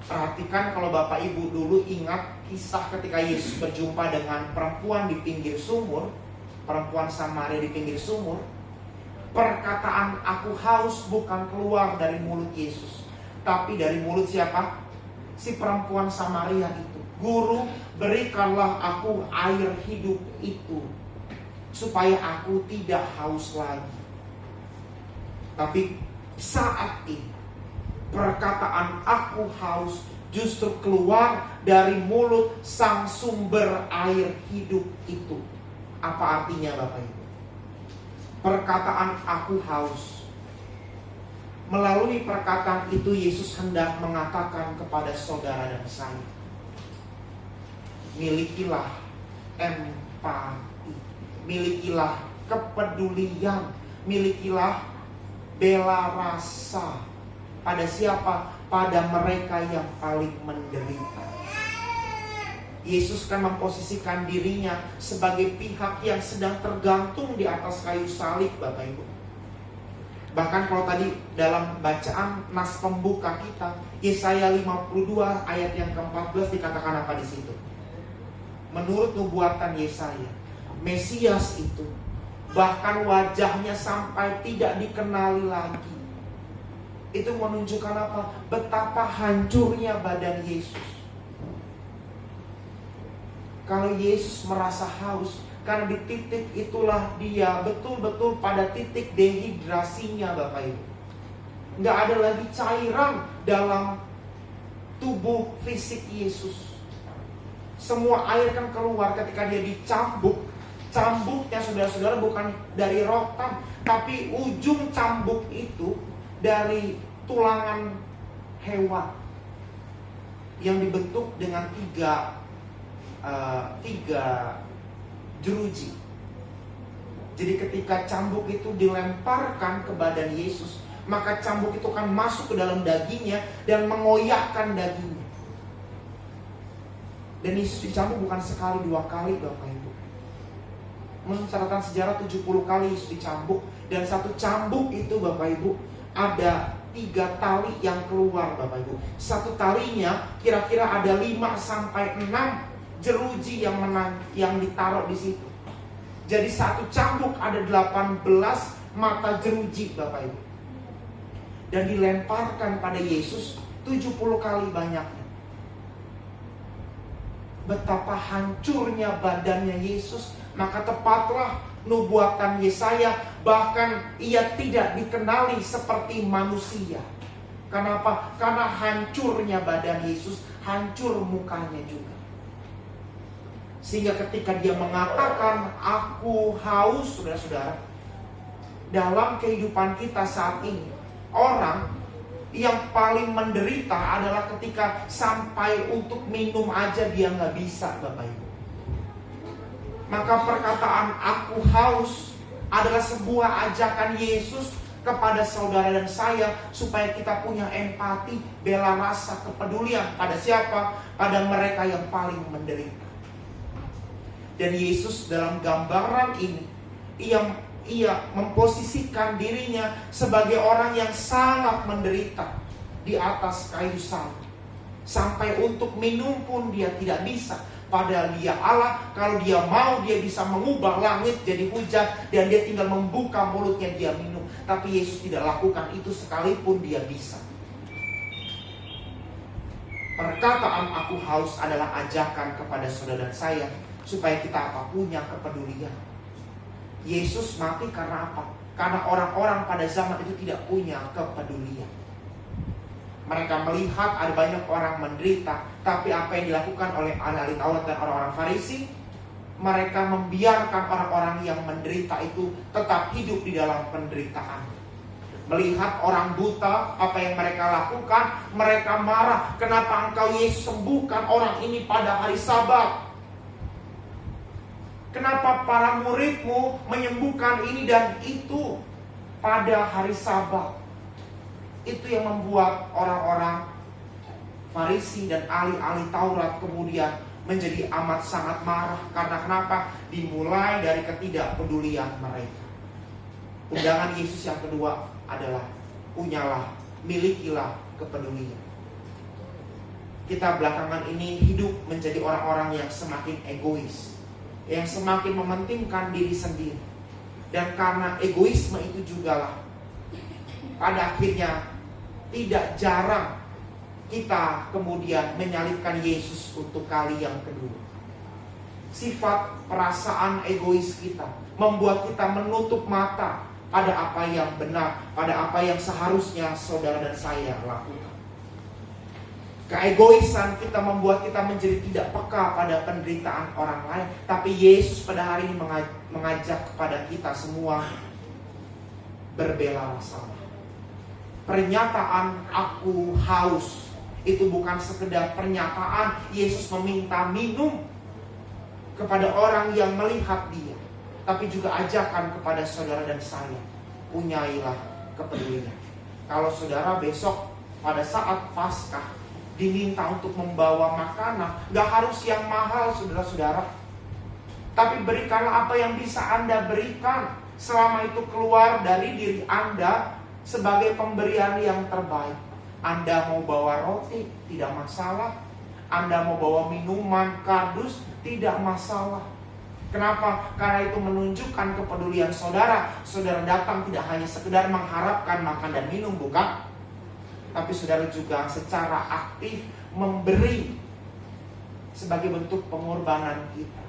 Perhatikan kalau Bapak Ibu dulu ingat kisah ketika Yesus berjumpa dengan perempuan di pinggir sumur, perempuan Samaria di pinggir sumur. Perkataan aku haus bukan keluar dari mulut Yesus, tapi dari mulut siapa? Si perempuan Samaria itu. Guru, berikanlah aku air hidup itu, supaya aku tidak haus lagi. Tapi saat ini perkataan aku haus justru keluar dari mulut sang sumber air hidup itu. Apa artinya Bapak Ibu? Perkataan aku haus, melalui perkataan itu Yesus hendak mengatakan kepada saudara dan saya, milikilah empati, milikilah kepedulian, milikilah bela rasa. Pada siapa? Pada mereka yang paling menderita. Yesus kan memposisikan dirinya sebagai pihak yang sedang tergantung di atas kayu salib Bapak Ibu. Bahkan kalau tadi dalam bacaan nas pembuka kita, Yesaya 52 ayat yang ke-14 dikatakan apa di situ? Menurut nubuatan Yesaya, Mesias itu bahkan wajahnya sampai tidak dikenali lagi. Itu menunjukkan apa? Betapa hancurnya badan Yesus. Kalau Yesus merasa haus, karena di titik itulah dia betul-betul pada titik dehidrasinya Bapak Ibu. Nggak ada lagi cairan dalam tubuh fisik Yesus. semua air kan keluar ketika dia dicambuk. Cambuknya saudara-saudara bukan dari rotan, tapi ujung cambuk itu dari tulangan hewan yang dibentuk dengan tiga jeruji. Jadi ketika cambuk itu dilemparkan ke badan Yesus, maka cambuk itu akan masuk ke dalam dagingnya dan mengoyakkan dagingnya. Dan Yesus dicambuk bukan sekali, 2 kali Bapak Ibu. Menurut catatan sejarah 70 kali Yesus dicambuk. Dan satu cambuk itu Bapak Ibu ada 3 tali yang keluar Bapak Ibu. Satu talinya kira-kira ada 5-6 jeruji yang ditaruh di situ. Jadi satu cambuk ada 18 mata jeruji Bapak Ibu. Dan dilemparkan pada Yesus 70 kali banyaknya. Betapa hancurnya badannya Yesus, maka tepatlah nubuatan Yesaya, bahkan ia tidak dikenali seperti manusia. Kenapa? Karena hancurnya badan Yesus, hancur mukanya juga. Sehingga ketika dia mengatakan aku haus, saudara-saudara, dalam kehidupan kita saat ini, orang yang paling menderita adalah ketika sampai untuk minum aja dia nggak bisa Bapak Ibu. Maka perkataan aku haus adalah sebuah ajakan Yesus kepada saudara dan saya supaya kita punya empati, bela rasa, kepedulian pada siapa? Pada mereka yang paling menderita. Dan Yesus dalam gambaran ini ia memposisikan dirinya sebagai orang yang sangat menderita di atas kayu salib. Sampai untuk minum pun dia tidak bisa. Padahal dia Allah, kalau dia mau dia bisa mengubah langit jadi hujan dan dia tinggal membuka mulutnya dia minum. Tapi Yesus tidak lakukan itu sekalipun dia bisa. Perkataan aku haus adalah ajakan kepada saudara dan saya supaya kita punya kepedulian. Yesus mati karena apa? Karena orang-orang pada zaman itu tidak punya kepedulian. Mereka melihat ada banyak orang menderita, tapi apa yang dilakukan oleh ahli Taurat dan orang-orang Farisi, mereka membiarkan orang-orang yang menderita itu tetap hidup di dalam penderitaan. Melihat orang buta, apa yang mereka lakukan, mereka marah. Kenapa engkau Yesus sembuhkan orang ini pada hari Sabat? Kenapa para muridmu menyembuhkan ini dan itu pada hari Sabat? Itu yang membuat orang-orang Farisi dan ahli-ahli Taurat kemudian menjadi amat sangat marah. Karena kenapa? Dimulai dari ketidakpedulian mereka. Undangan Yesus yang kedua adalah punyalah, milikilah kepedulian. Kita belakangan ini hidup menjadi orang-orang yang semakin egois, yang semakin mementingkan diri sendiri. Dan karena egoisme itu jugalah pada akhirnya tidak jarang kita kemudian menyalibkan Yesus untuk kali yang kedua. Sifat perasaan egois kita membuat kita menutup mata pada apa yang benar, pada apa yang seharusnya saudara dan saya lakukan. Keegoisan kita membuat kita menjadi tidak peka pada penderitaan orang lain. Tapi Yesus pada hari ini mengajak kepada kita semua berbela rasalah. Pernyataan aku haus itu bukan sekedar pernyataan Yesus meminta minum kepada orang yang melihat dia, tapi juga ajakan kepada saudara dan saya, punyailah kepedulian. Kalau saudara besok pada saat Paskah diminta untuk membawa makanan, gak harus yang mahal saudara-saudara, tapi berikanlah apa yang bisa Anda berikan selama itu keluar dari diri Anda sebagai pemberian yang terbaik. Anda mau bawa roti, tidak masalah. Anda mau bawa minuman kardus, tidak masalah. Kenapa? Karena itu menunjukkan kepedulian saudara. Saudara datang tidak hanya sekedar mengharapkan makan dan minum, bukan? Tapi saudara juga secara aktif memberi sebagai bentuk pengorbanan kita.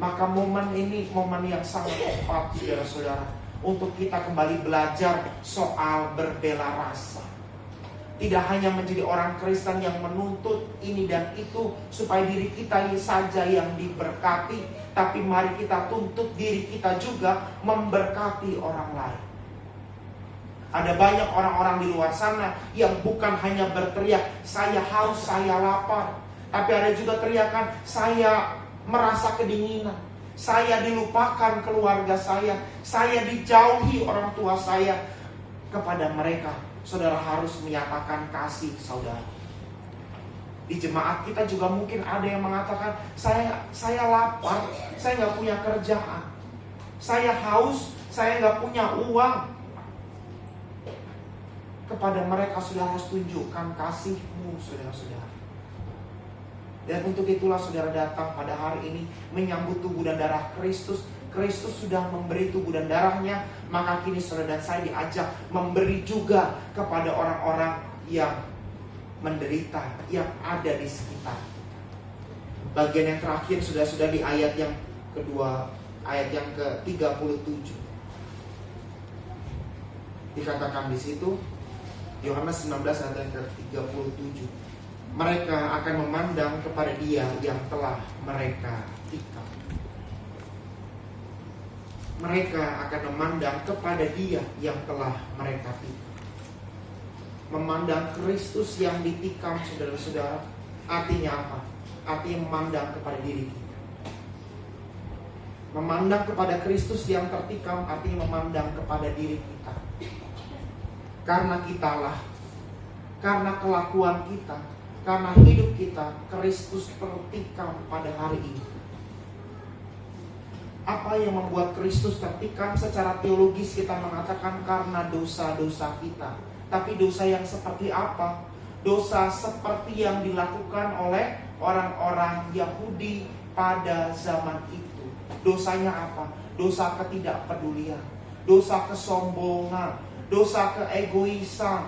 Maka momen ini momen yang sangat tepat, saudara-saudara, untuk kita kembali belajar soal berbela rasa. Tidak hanya menjadi orang Kristen yang menuntut ini dan itu supaya diri kita saja yang diberkati, tapi mari kita tuntut diri kita juga memberkati orang lain. Ada banyak orang-orang di luar sana yang bukan hanya berteriak, saya haus, saya lapar, tapi ada juga teriakan, saya merasa kedinginan, saya dilupakan keluarga saya dijauhi orang tua saya. Kepada mereka, saudara harus menyatakan kasih saudara. Di jemaat kita juga mungkin ada yang mengatakan, saya lapar, saya nggak punya kerjaan, saya haus, saya nggak punya uang. Kepada mereka saudara harus tunjukkan kasihmu, saudara-saudara. Dan untuk itulah saudara datang pada hari ini menyambut tubuh dan darah Kristus. Kristus sudah memberi tubuh dan darahnya, maka kini saudara dan saya diajak memberi juga kepada orang-orang yang menderita, yang ada di sekitar. Bagian yang terakhir sudah di ayat yang kedua, ayat yang ke-37. Dikatakan di situ, Yohanes 19 ayat yang ke-37. Mereka akan memandang kepada Dia yang telah mereka tikam. Mereka akan memandang kepada Dia yang telah mereka tikam. Memandang Kristus yang ditikam, saudara-saudara, artinya apa? Artinya memandang kepada diri kita. Memandang kepada Kristus yang tertikam artinya memandang kepada diri kita. Karena kitalah, karena kelakuan kita, karena hidup kita, Kristus tertikam pada hari ini. Apa yang membuat Kristus tertikam? Secara teologis kita mengatakan karena dosa-dosa kita. Tapi dosa yang seperti apa? Dosa seperti yang dilakukan oleh orang-orang Yahudi pada zaman itu. Dosanya apa? Dosa ketidakpedulian, dosa kesombongan, dosa keegoisan,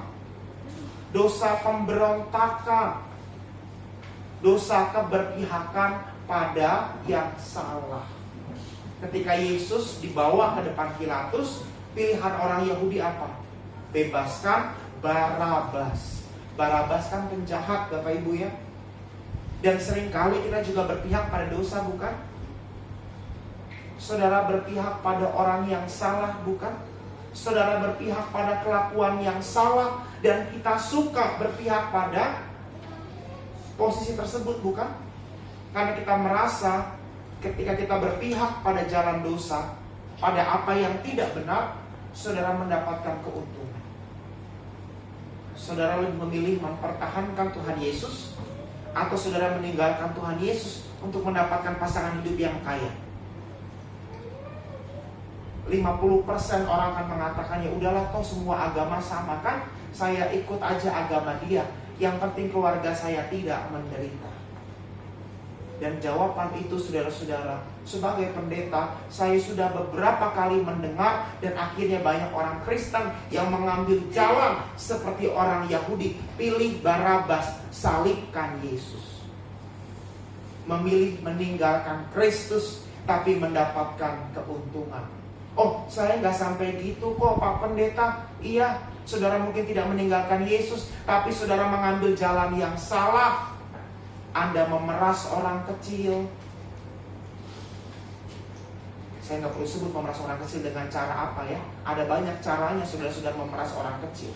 dosa pemberontakan, dosa keberpihakan pada yang salah. Ketika Yesus dibawa ke depan Pilatus, pilihan orang Yahudi apa? Bebaskan Barabas. Barabas kan penjahat, Bapak Ibu ya. Dan seringkali kita juga berpihak pada dosa, bukan? Saudara berpihak pada orang yang salah, bukan? Saudara berpihak pada kelakuan yang salah, dan kita suka berpihak pada posisi tersebut, bukan? Karena kita merasa ketika kita berpihak pada jalan dosa, pada apa yang tidak benar, saudara mendapatkan keuntungan. Saudara lebih memilih mempertahankan Tuhan Yesus, atau saudara meninggalkan Tuhan Yesus untuk mendapatkan pasangan hidup yang kaya? 50% orang akan mengatakan, ya udahlah, toh semua agama sama kan, saya ikut aja agama dia, yang penting keluarga saya tidak menderita. Dan jawaban itu, saudara-saudara, sebagai pendeta, saya sudah beberapa kali mendengar, dan akhirnya banyak orang Kristen yang mengambil jalan seperti orang Yahudi. Pilih Barabas, salibkan Yesus. Memilih meninggalkan Kristus, tapi mendapatkan keuntungan. Oh, saya nggak sampai gitu kok, Pak Pendeta. Iya, saudara mungkin tidak meninggalkan Yesus, tapi saudara mengambil jalan yang salah. Anda memeras orang kecil. Saya nggak perlu sebut memeras orang kecil dengan cara apa ya. Ada banyak caranya saudara-saudara memeras orang kecil.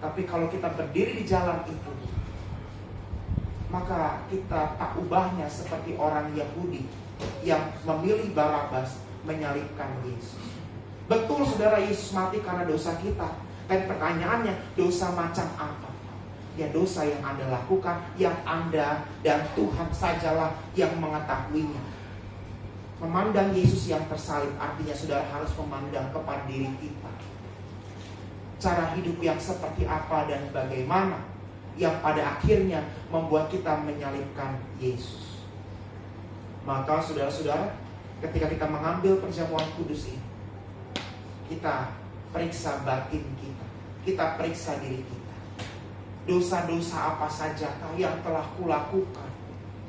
Tapi kalau kita berdiri di jalan itu, maka kita tak ubahnya seperti orang Yahudi yang memilih Barabas, menyalibkan Yesus. Betul saudara, Yesus mati karena dosa kita. Dan pertanyaannya, dosa macam apa? Ya dosa yang Anda lakukan, yang Anda dan Tuhan sajalah yang mengetahuinya. Memandang Yesus yang tersalib artinya saudara harus memandang kepada diri kita. Cara hidup yang seperti apa dan bagaimana yang pada akhirnya membuat kita menyalibkan Yesus. Maka saudara-saudara, ketika kita mengambil perjamuan kudus ini, kita periksa batin kita, kita periksa diri kita. Dosa-dosa apa saja yang telah kulakukan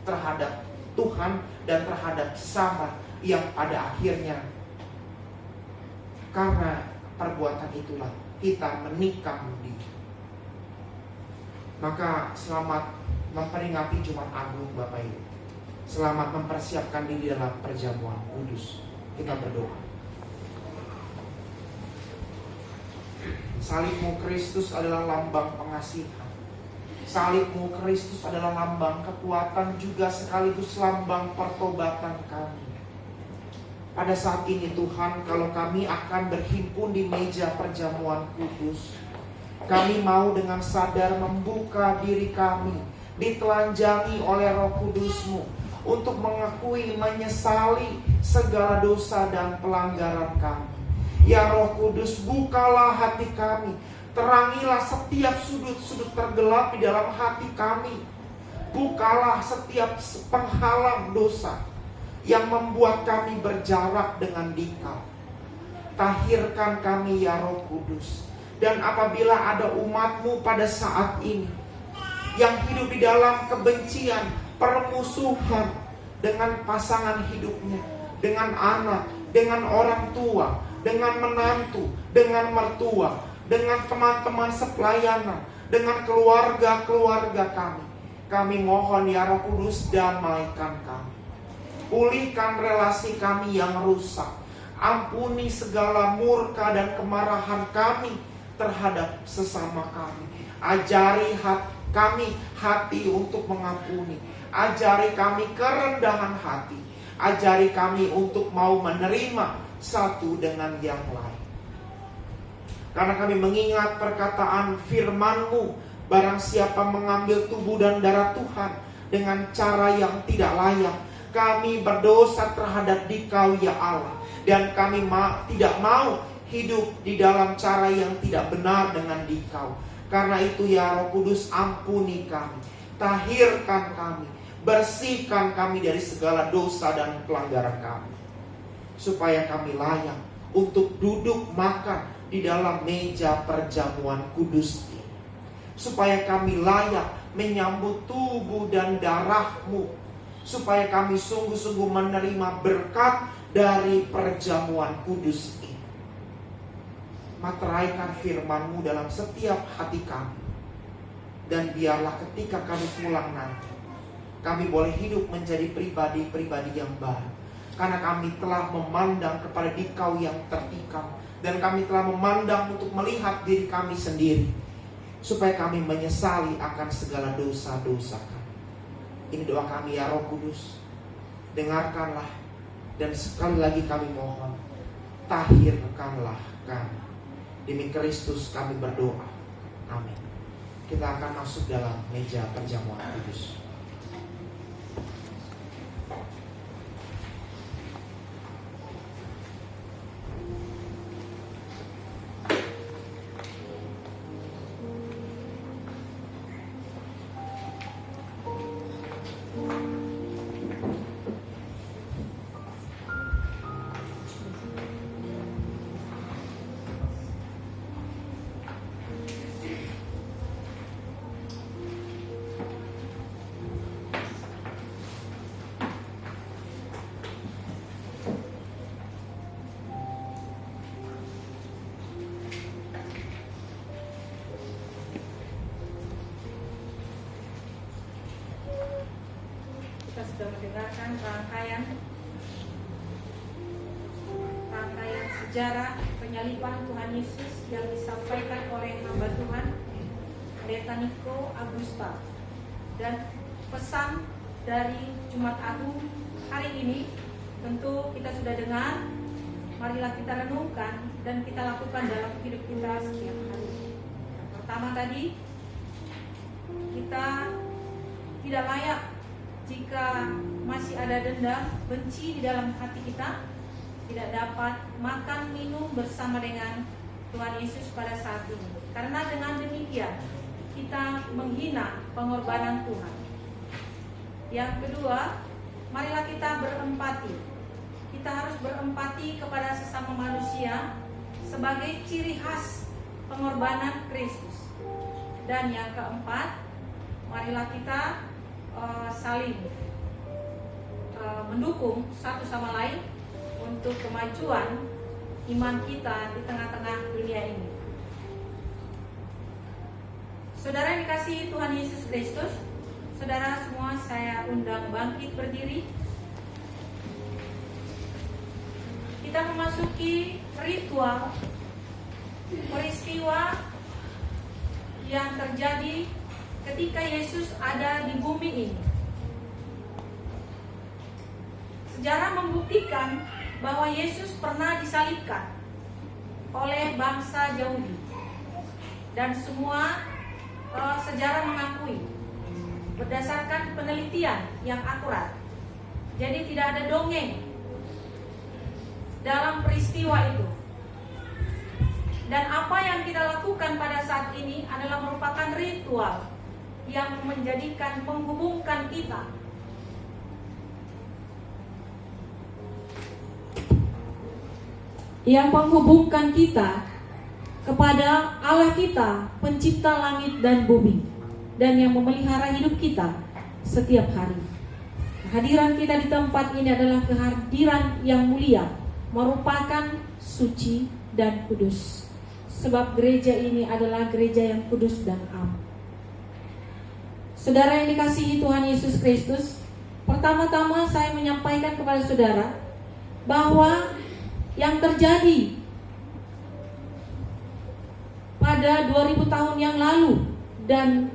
terhadap Tuhan dan terhadap sesama, yang pada akhirnya karena perbuatan itulah kita menikam Dia. Maka selamat memperingati Jumat Agung Bapak Ibu. Selamat mempersiapkan diri dalam perjamuan kudus. Kita berdoa. Salibmu Kristus adalah lambang pengasihan. Salibmu Kristus adalah lambang kekuatan, juga sekaligus lambang pertobatan kami. Pada saat ini Tuhan, kalau kami akan berhimpun di meja perjamuan kudus, kami mau dengan sadar membuka diri kami, ditelanjangi oleh Roh Kudus-Mu, untuk mengakui, menyesali segala dosa dan pelanggaran kami. Ya Roh Kudus, bukalah hati kami, terangilah setiap sudut-sudut tergelap di dalam hati kami. Bukalah setiap penghalang dosa yang membuat kami berjarak dengan Dikau. Tahirkan kami ya Roh Kudus. Dan apabila ada umat-Mu pada saat ini yang hidup di dalam kebencian, permusuhan dengan pasangan hidupnya, dengan anak, dengan orang tua, dengan menantu, dengan mertua, dengan teman-teman sepelayanan, dengan keluarga-keluarga kami. Kami mohon ya Roh Kudus, damaikan kami. Pulihkan relasi kami yang rusak. Ampuni segala murka dan kemarahan kami terhadap sesama kami. Ajari kami hati untuk mengampuni. Ajari kami kerendahan hati. Ajari kami untuk mau menerima satu dengan yang lain. Karena kami mengingat perkataan firman-Mu, barang siapa mengambil tubuh dan darah Tuhan dengan cara yang tidak layak, kami berdosa terhadap Dikau ya Allah. Dan kami tidak mau hidup di dalam cara yang tidak benar dengan Dikau. Karena itu ya Roh Kudus, ampuni kami, tahirkan kami, bersihkan kami dari segala dosa dan pelanggaran kami, supaya kami layak untuk duduk makan di dalam meja perjamuan kudus ini. Supaya kami layak menyambut tubuh dan darah-Mu. Supaya kami sungguh-sungguh menerima berkat dari perjamuan kudus ini. Materaikan firman-Mu dalam setiap hati kami. Dan biarlah ketika kami pulang nanti, kami boleh hidup menjadi pribadi-pribadi yang baru. Karena kami telah memandang kepada Dikau yang tertikam. Dan kami telah memandang untuk melihat diri kami sendiri. Supaya kami menyesali akan segala dosa-dosa kami. Ini doa kami ya Roh Kudus. Dengarkanlah. Dan sekali lagi kami mohon, tahirkanlah kami. Demi Kristus kami berdoa. Amin. Kita akan masuk dalam meja perjamuan kudus. Kita sudah mendengarkan rangkaian sejarah penyaliban Tuhan Yesus yang disampaikan oleh hamba Tuhan Pendeta Niko Agusta. Dan pesan dari Jumat Agung hari ini tentu kita sudah dengar. Marilah kita renungkan dan kita lakukan dalam hidup kita setiap hari. Yang pertama tadi, kita tidak layak jika masih ada dendam, benci di dalam hati kita, tidak dapat makan minum bersama dengan Tuhan Yesus pada saat ini. Karena dengan demikian kita menghina pengorbanan Tuhan. Yang kedua, marilah kita berempati. Kita harus berempati kepada sesama manusia sebagai ciri khas pengorbanan Kristus. Dan yang keempat, marilah kita saling mendukung satu sama lain untuk kemajuan iman kita di tengah-tengah dunia ini. Saudara yang dikasihi Tuhan Yesus Kristus, saudara semua saya undang bangkit berdiri. Kita memasuki ritual peristiwa yang terjadi ketika Yesus ada di bumi ini. Sejarah membuktikan bahwa Yesus pernah disalibkan oleh bangsa Yahudi, dan semua sejarah mengakui berdasarkan penelitian yang akurat. Jadi tidak ada dongeng dalam peristiwa itu. Dan apa yang kita lakukan pada saat ini adalah merupakan ritual yang menghubungkan kita kepada Allah kita, pencipta langit dan bumi, dan yang memelihara hidup kita setiap hari. Kehadiran kita di tempat ini adalah kehadiran yang mulia, merupakan suci dan kudus. Sebab gereja ini adalah gereja yang kudus dan am. Saudara yang dikasihi Tuhan Yesus Kristus, pertama-tama saya menyampaikan kepada saudara bahwa yang terjadi pada 2000 tahun yang lalu dan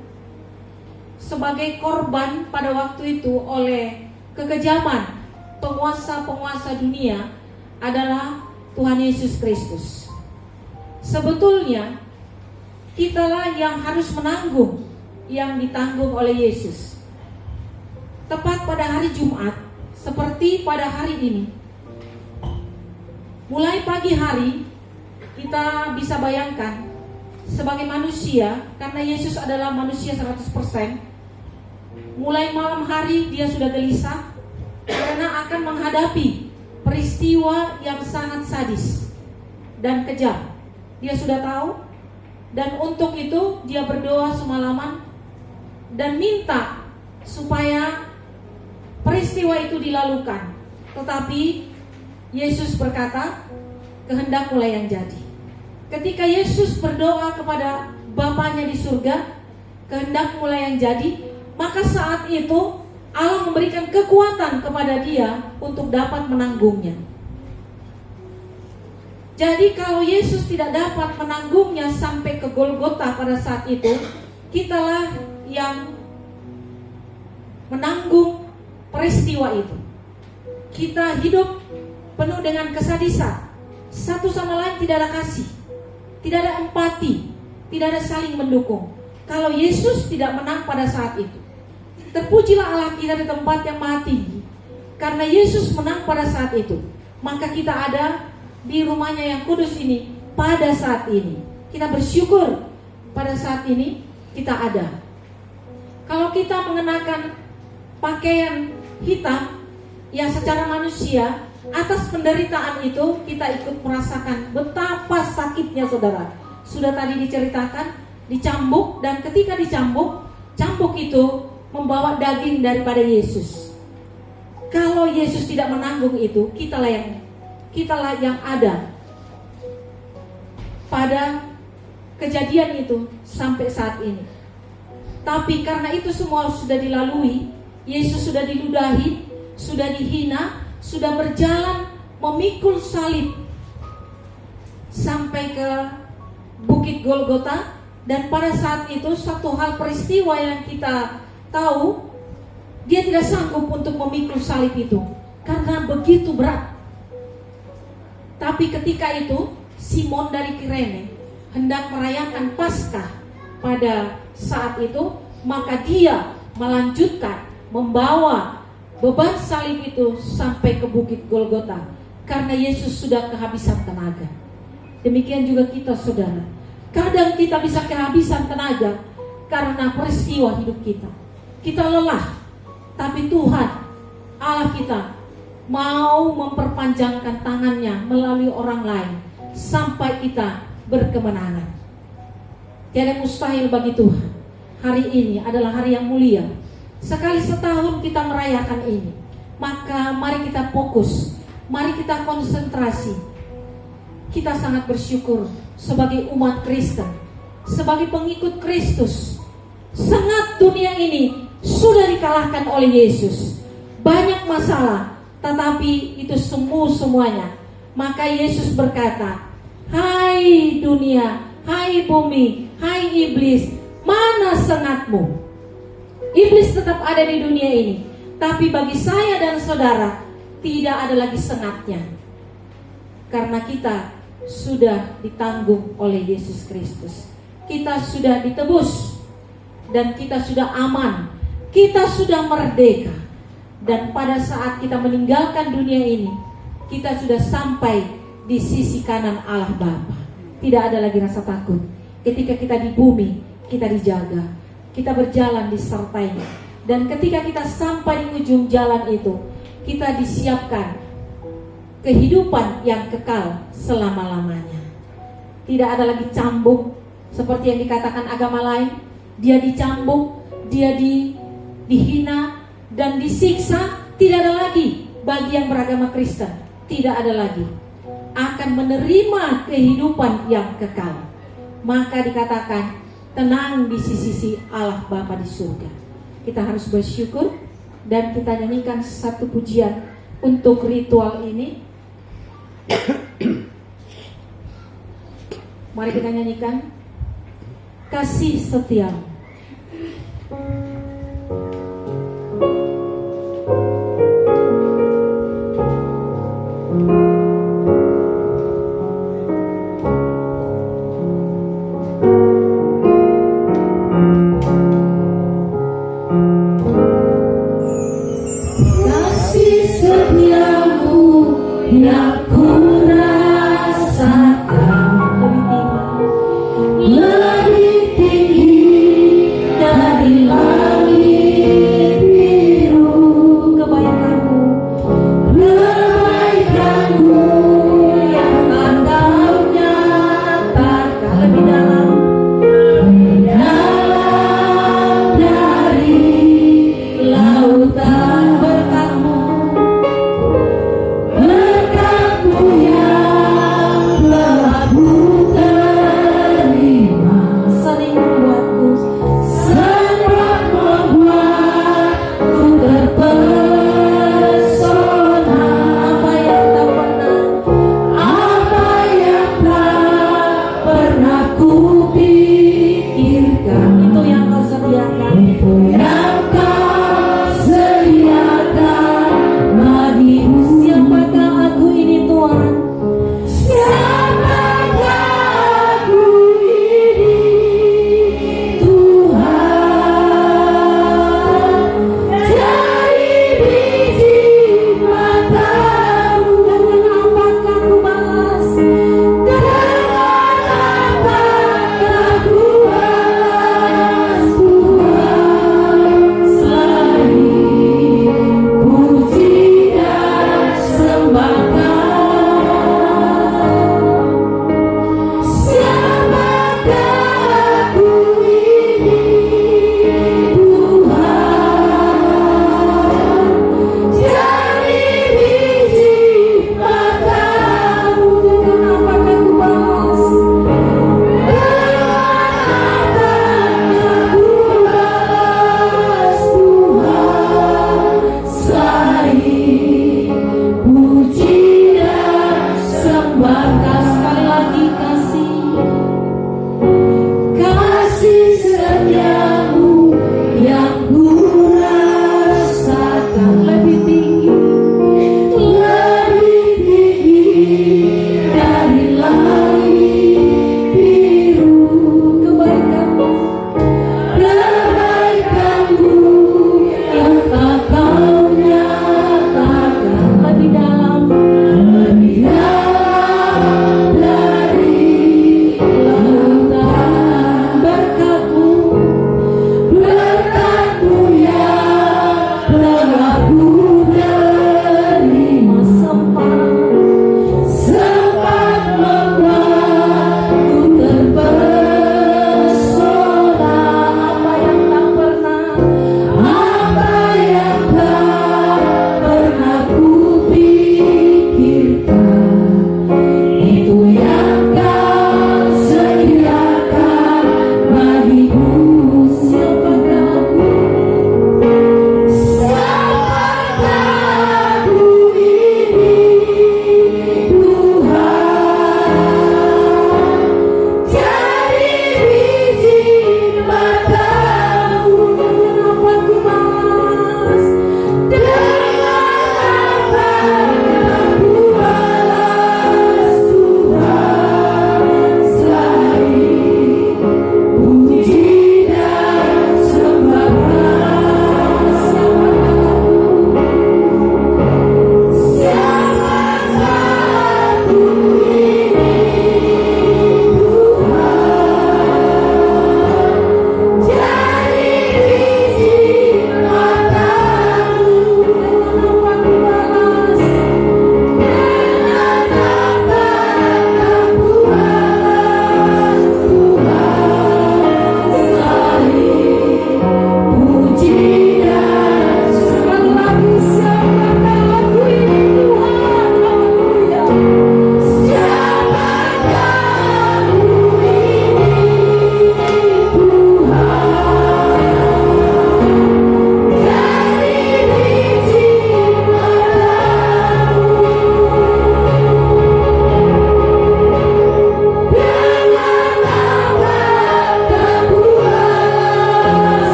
sebagai korban pada waktu itu oleh kekejaman penguasa-penguasa dunia adalah Tuhan Yesus Kristus. Sebetulnya kitalah yang harus menanggung yang ditanggung oleh Yesus. Tepat pada hari Jumat, seperti pada hari ini, mulai pagi hari kita bisa bayangkan sebagai manusia, karena Yesus adalah manusia 100%, mulai malam hari dia sudah gelisah karena akan menghadapi peristiwa yang sangat sadis dan kejam. Dia sudah tahu, dan untuk itu dia berdoa semalaman dan minta supaya peristiwa itu dilalukan. Tetapi Yesus berkata, kehendakmu yang jadi. Ketika Yesus berdoa kepada Bapanya di surga, kehendakmu yang jadi, maka saat itu Allah memberikan kekuatan kepada dia untuk dapat menanggungnya. Jadi kalau Yesus tidak dapat menanggungnya sampai ke Golgota pada saat itu, kitalah yang menanggung peristiwa itu. Kita hidup penuh dengan kesadisan, satu sama lain tidak ada kasih, tidak ada empati, tidak ada saling mendukung. Kalau Yesus tidak menang pada saat itu, terpujilah Allah kita di tempat yang maha tinggi. Karena Yesus menang pada saat itu, maka kita ada di rumahnya yang kudus ini pada saat ini. Kita bersyukur pada saat ini kita ada. Kalau kita mengenakan pakaian hitam, yang secara manusia, atas penderitaan itu kita ikut merasakan betapa sakitnya saudara. Sudah tadi diceritakan, dicambuk, dan ketika dicambuk, cambuk itu membawa daging daripada Yesus. Kalau Yesus tidak menanggung itu, kitalah yang ada pada kejadian itu sampai saat ini. Tapi karena itu semua sudah dilalui, Yesus sudah diludahi, sudah dihina, sudah berjalan memikul salib sampai ke Bukit Golgota. Dan pada saat itu satu hal peristiwa yang kita tahu, dia tidak sanggup untuk memikul salib itu karena begitu berat. Tapi ketika itu Simon dari Kirene hendak merayakan Paskah pada saat itu, maka dia melanjutkan membawa beban salib itu sampai ke Bukit Golgota karena Yesus sudah kehabisan tenaga. Demikian juga kita saudara, kadang kita bisa kehabisan tenaga karena peristiwa hidup kita. Kita lelah, tapi Tuhan Allah kita mau memperpanjangkan tangannya melalui orang lain sampai kita berkemenangan. Tiada mustahil bagi Tuhan. Hari ini adalah hari yang mulia. Sekali setahun kita merayakan ini. Maka mari kita fokus, mari kita konsentrasi. Kita sangat bersyukur sebagai umat Kristen, sebagai pengikut Kristus, Sengat dunia ini sudah dikalahkan oleh Yesus. Banyak masalah, tetapi itu semuanya. Maka Yesus berkata, "Hai dunia, hai bumi, hai iblis, mana sengatmu?" Iblis tetap ada di dunia ini, tapi bagi saya dan saudara tidak ada lagi sengatnya. Karena kita sudah ditanggung oleh Yesus Kristus. Kita sudah ditebus dan kita sudah aman. Kita sudah merdeka. Dan pada saat kita meninggalkan dunia ini, kita sudah sampai di sisi kanan Allah Bapa. Tidak ada lagi rasa takut. Ketika kita di bumi, kita dijaga. Kita berjalan disertainya. Dan ketika kita sampai di ujung jalan itu, kita disiapkan kehidupan yang kekal selama-lamanya. Tidak ada lagi cambuk seperti yang dikatakan agama lain. Dia dicambuk, dia dihina dan disiksa. Tidak ada lagi bagi yang beragama Kristen. Tidak ada lagi. Akan menerima kehidupan yang kekal. Maka dikatakan tenang di sisi Allah Bapa di surga. Kita harus bersyukur dan kita nyanyikan satu pujian untuk ritual ini. Mari kita nyanyikan Kasih Setiamu. Berkatmu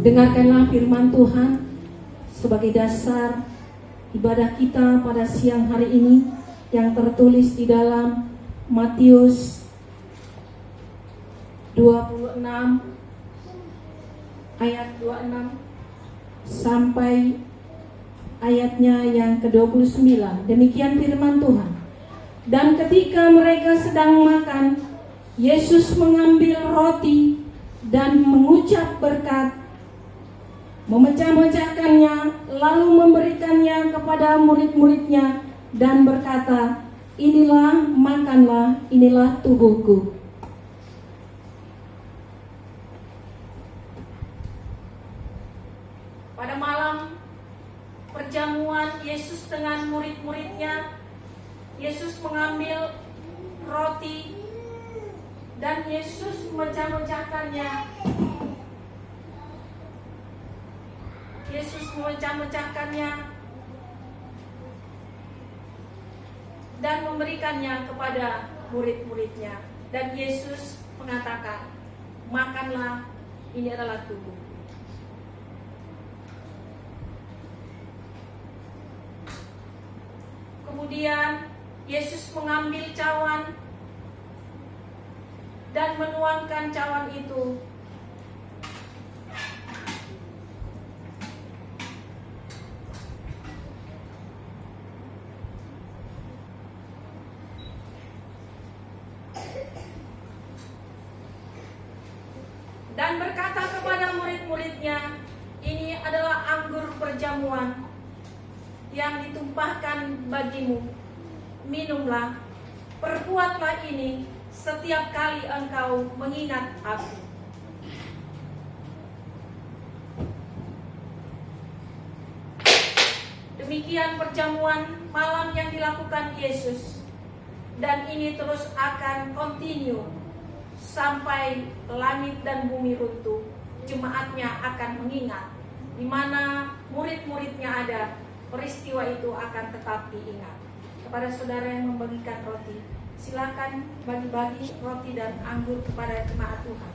Dengarkanlah firman Tuhan sebagai dasar ibadah kita pada siang hari ini yang tertulis di dalam Matius 26 ayat 26 sampai ayatnya yang ke-29. Demikian firman Tuhan. Dan ketika mereka sedang makan, Yesus mengambil roti dan mengucap berkat, memecah-mecahkannya, lalu memberikannya kepada murid-muridnya dan berkata, "Inilah, makanlah, inilah tubuhku." Pada malam perjamuan Yesus dengan murid-muridnya, Yesus mengambil roti dan Yesus memecah-mecahkannya. Yesus memecah-mecahkannya dan memberikannya kepada murid-muridnya. Dan Yesus mengatakan, "Makanlah, ini adalah tubuh." Kemudian Yesus mengambil cawan dan menuangkan cawan itu dan berkata kepada murid-muridnya, "Ini adalah anggur perjamuan yang ditumpahkan bagimu. Minumlah, perbuatlah ini setiap kali engkau mengingat aku." Demikian perjamuan malam yang dilakukan Yesus, dan ini terus akan continue sampai langit dan bumi runtuh. Jemaatnya akan mengingat, di mana murid-muridnya ada, peristiwa itu akan tetap diingat. Kepada saudara yang membagikan roti, silakan bagi-bagi roti dan anggur kepada jemaat Tuhan.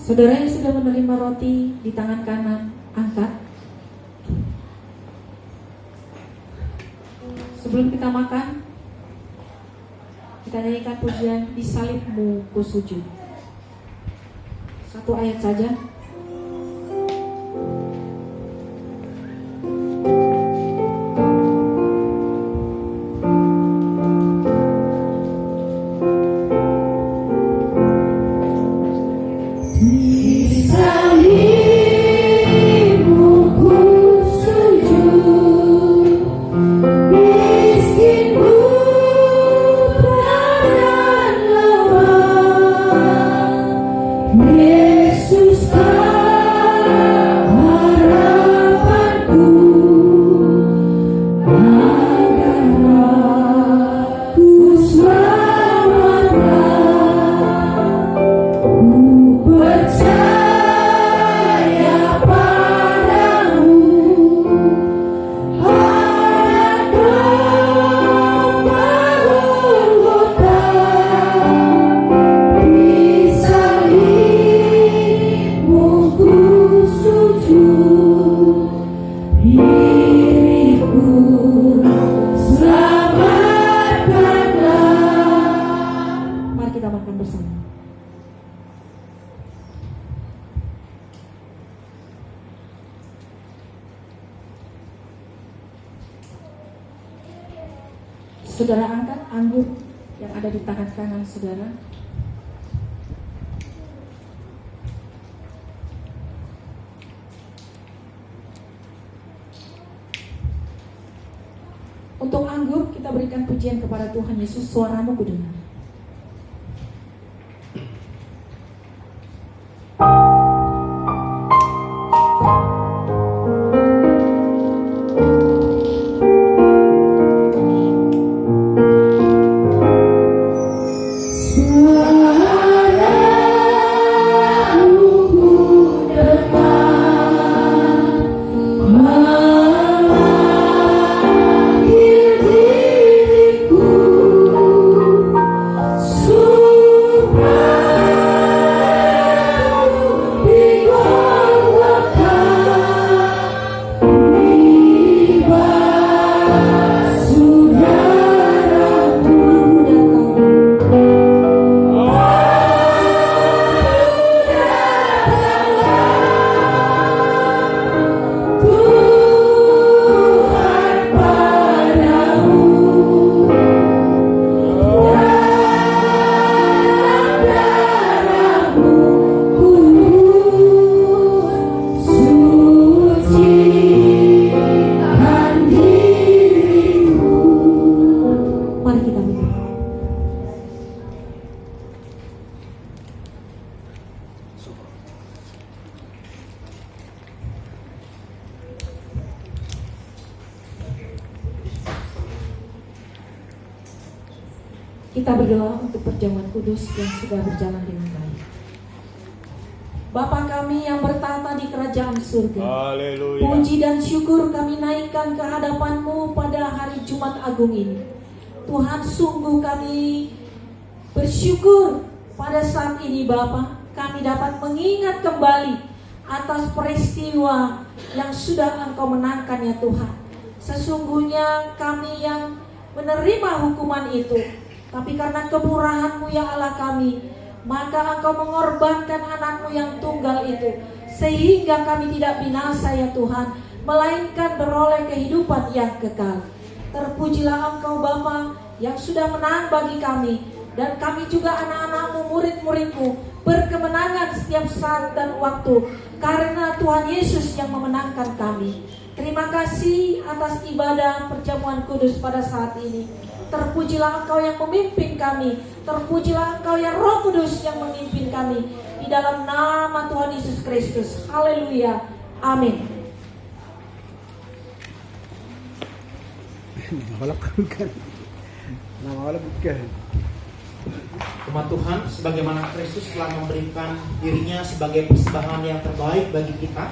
Saudara yang sudah menerima roti di tangan kanan, angkat. Sebelum kita makan, kita nyanyikan pujian "Di Salibmu Ku Sujud". Satu ayat saja. Saudara angkat anggur yang ada di tangan kanan saudara. Untuk anggur kita berikan pujian kepada Tuhan Yesus. Suaramu kudengar. Kita berdoa untuk perjamuan kudus yang sudah berjalan dengan baik. Bapa kami yang bertata di kerajaan surga, Haleluya. puji dan syukur kami naikkan ke hadapan-Mu pada hari Jumat Agung ini. Tuhan, sungguh kami bersyukur pada saat ini Bapa, kami dapat mengingat kembali atas peristiwa yang sudah Engkau menangkan ya Tuhan. Sesungguhnya kami yang menerima hukuman itu, tapi karena kemurahan-Mu ya Allah kami, maka Engkau mengorbankan anak-Mu yang tunggal itu, sehingga kami tidak binasa ya Tuhan, melainkan beroleh kehidupan yang kekal. Terpujilah Engkau Bapa yang sudah menang bagi kami, dan kami juga anak-anak-Mu, murid-murid-Mu, berkemenangan setiap saat dan waktu, karena Tuhan Yesus yang memenangkan kami. Terima kasih atas ibadah perjamuan kudus pada saat ini. Terpujilah Engkau yang memimpin kami, terpujilah Engkau yang Roh Kudus yang memimpin kami, di dalam nama Tuhan Yesus Kristus. Haleluya, amin. Umat Tuhan, sebagaimana Kristus telah memberikan dirinya sebagai persembahan yang terbaik bagi kita,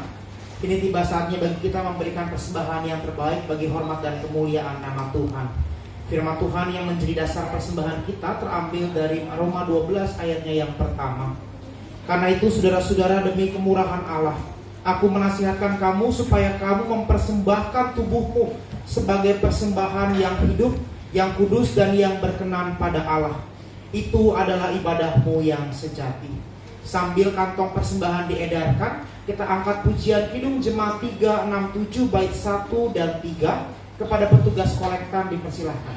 kini tiba saatnya bagi kita memberikan persembahan yang terbaik bagi hormat dan kemuliaan nama Tuhan. Firman Tuhan yang menjadi dasar persembahan kita terambil dari Roma 12 ayatnya yang pertama. Karena itu saudara-saudara, demi kemurahan Allah, aku menasihatkan kamu supaya kamu mempersembahkan tubuhmu sebagai persembahan yang hidup, yang kudus dan yang berkenan pada Allah. Itu adalah ibadahmu yang sejati. Sambil kantong persembahan diedarkan, kita angkat pujian Kidung Jemaat 367 bait 1 dan 3. Kepada petugas kolektan dipersilahkan.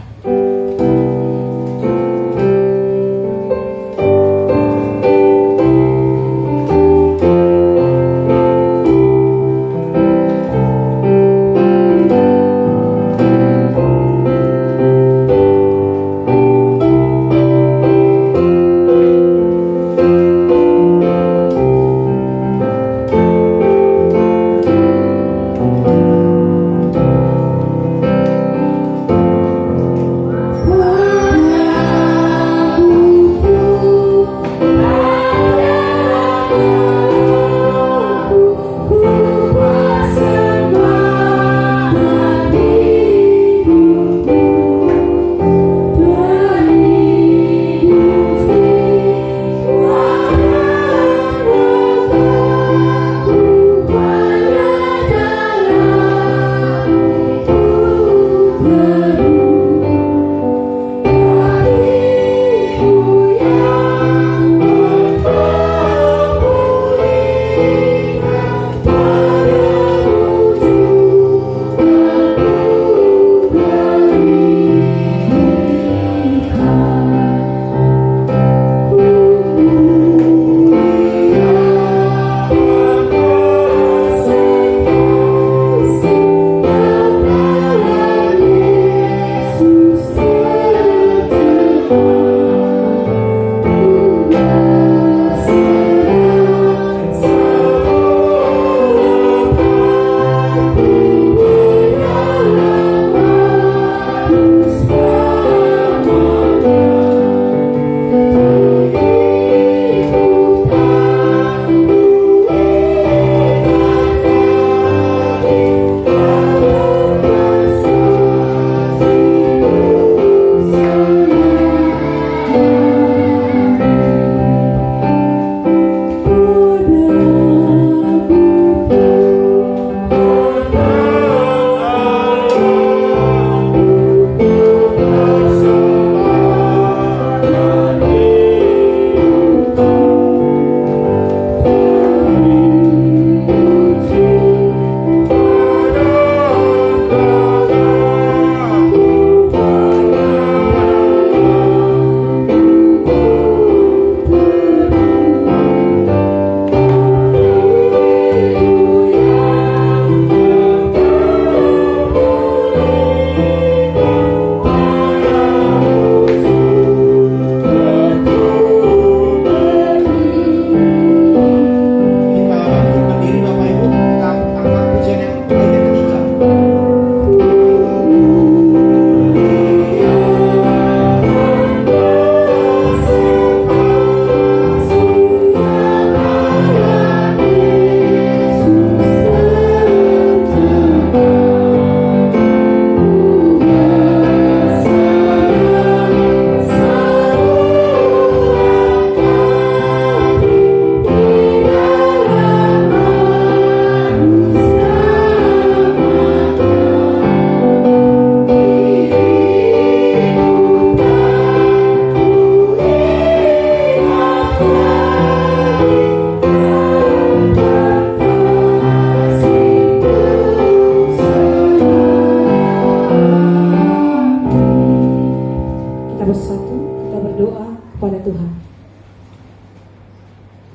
Tuhan.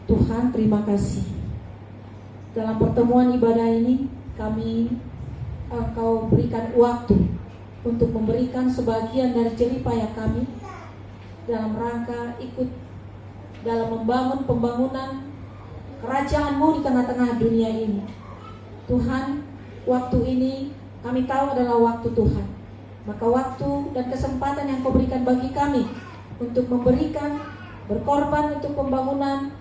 Tuhan, terima kasih. Dalam pertemuan ibadah ini Engkau berikan waktu untuk memberikan sebagian dari jeripaya kami dalam rangka ikut dalam membangun pembangunan kerajaan-Mu di tengah-tengah dunia ini. Tuhan, waktu ini kami tahu adalah waktu Tuhan. Maka waktu dan kesempatan yang Kau berikan bagi kami untuk memberikan, berkorban untuk pembangunan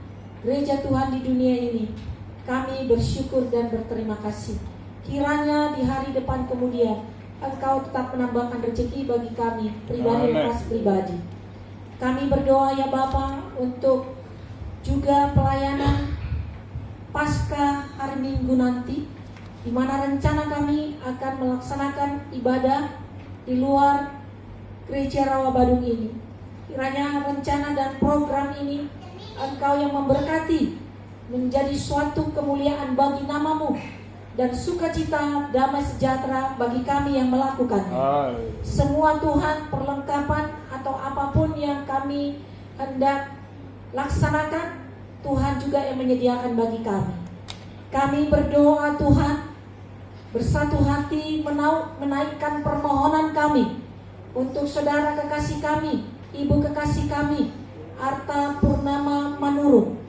gereja Tuhan di dunia ini, kami bersyukur dan berterima kasih. Kiranya di hari depan kemudian Engkau tetap menambahkan rezeki bagi kami pribadi lepas pribadi. Kami berdoa ya Bapa untuk juga pelayanan pasca hari Minggu nanti, di mana rencana kami akan melaksanakan ibadah di luar Gereja Rawa Badung ini. Kiranya rencana dan program ini Engkau yang memberkati, menjadi suatu kemuliaan bagi nama-Mu dan sukacita damai sejahtera bagi kami yang melakukan. Semua Tuhan perlengkapan atau apapun yang kami hendak laksanakan, Tuhan juga yang menyediakan bagi kami. Kami berdoa Tuhan, bersatu hati menaikkan permohonan kami untuk saudara kekasih kami, ibu kekasih kami, Arta Purnama Manurung,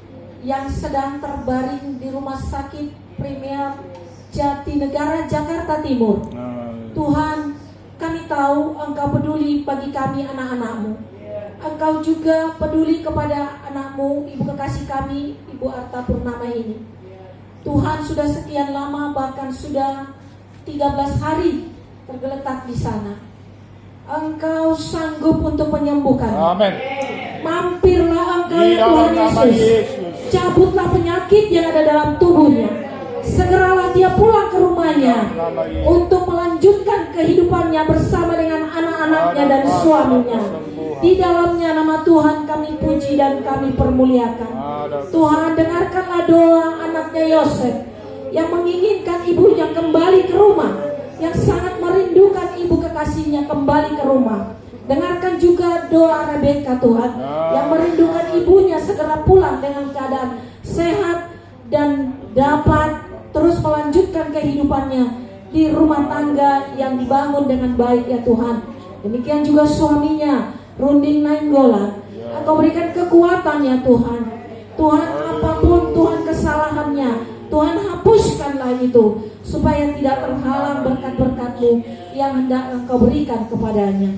yang sedang terbaring di Rumah Sakit Premier Jatinegara, Jakarta Timur. Tuhan, kami tahu Engkau peduli bagi kami anak-anak-Mu. Engkau juga peduli kepada anak-Mu, ibu kekasih kami, Ibu Arta Purnama ini. Tuhan, sudah sekian lama, bahkan sudah 13 hari tergeletak di sana. Engkau sanggup untuk menyembuhkan. Amin. Mampirlah Engkau ya Tuhan Yesus. Cabutlah penyakit yang ada dalam tubuhnya. Segeralah dia pulang ke rumahnya untuk melanjutkan kehidupannya bersama dengan anak-anaknya dan suaminya. Di dalamnya nama Tuhan kami puji dan kami permuliakan. Tuhan, dengarkanlah doa anaknya Yosef yang menginginkan ibunya kembali ke rumah, yang sangat merindukan ibu kekasihnya kembali ke rumah. Dengarkan juga doa Rebeka Tuhan, yang merindukan ibunya segera pulang dengan keadaan sehat dan dapat terus melanjutkan kehidupannya di rumah tangga yang dibangun dengan baik ya Tuhan. Demikian juga suaminya Runding Nainggolan, Engkau berikan kekuatan ya Tuhan. Tuhan, apapun Tuhan kesalahannya, Tuhan hapuskanlah itu, supaya tidak terhalang berkat-berkat-Mu yang hendak Engkau berikan kepadanya.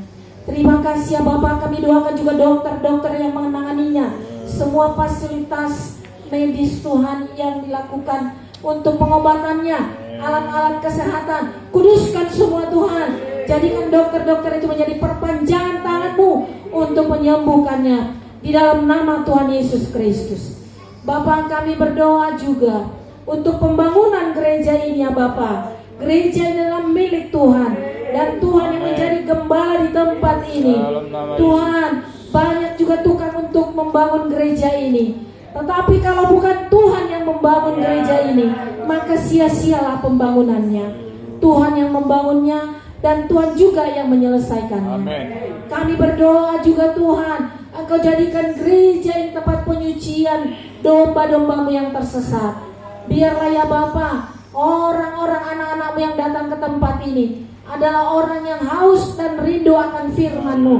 Terima kasih ya Bapak, kami doakan juga dokter-dokter yang menanganinya, semua fasilitas medis Tuhan yang dilakukan untuk pengobatannya, alat-alat kesehatan, kuduskan semua Tuhan. Jadikan dokter-dokter itu menjadi perpanjangan tangan-Mu untuk menyembuhkannya di dalam nama Tuhan Yesus Kristus. Bapak, kami berdoa juga untuk pembangunan gereja ini ya Bapak. Gereja ini adalah milik Tuhan, dan Tuhan yang menjadi gembala di tempat ini. Tuhan, banyak juga tukang untuk membangun gereja ini. Tetapi kalau bukan Tuhan yang membangun gereja ini, maka sia-sialah pembangunannya. Tuhan yang membangunnya dan Tuhan juga yang menyelesaikannya. Amen. Kami berdoa juga Tuhan, Engkau jadikan gereja yang tempat penyucian domba-domba-Mu yang tersesat. Biarlah ya Bapa, orang-orang anak-anak-Mu yang datang ke tempat ini adalah orang yang haus dan rindu akan firman-Mu,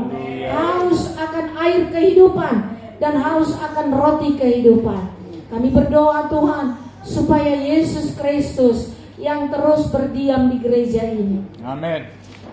haus akan air kehidupan, dan haus akan roti kehidupan. Kami berdoa Tuhan, supaya Yesus Kristus yang terus berdiam di gereja ini. Amin.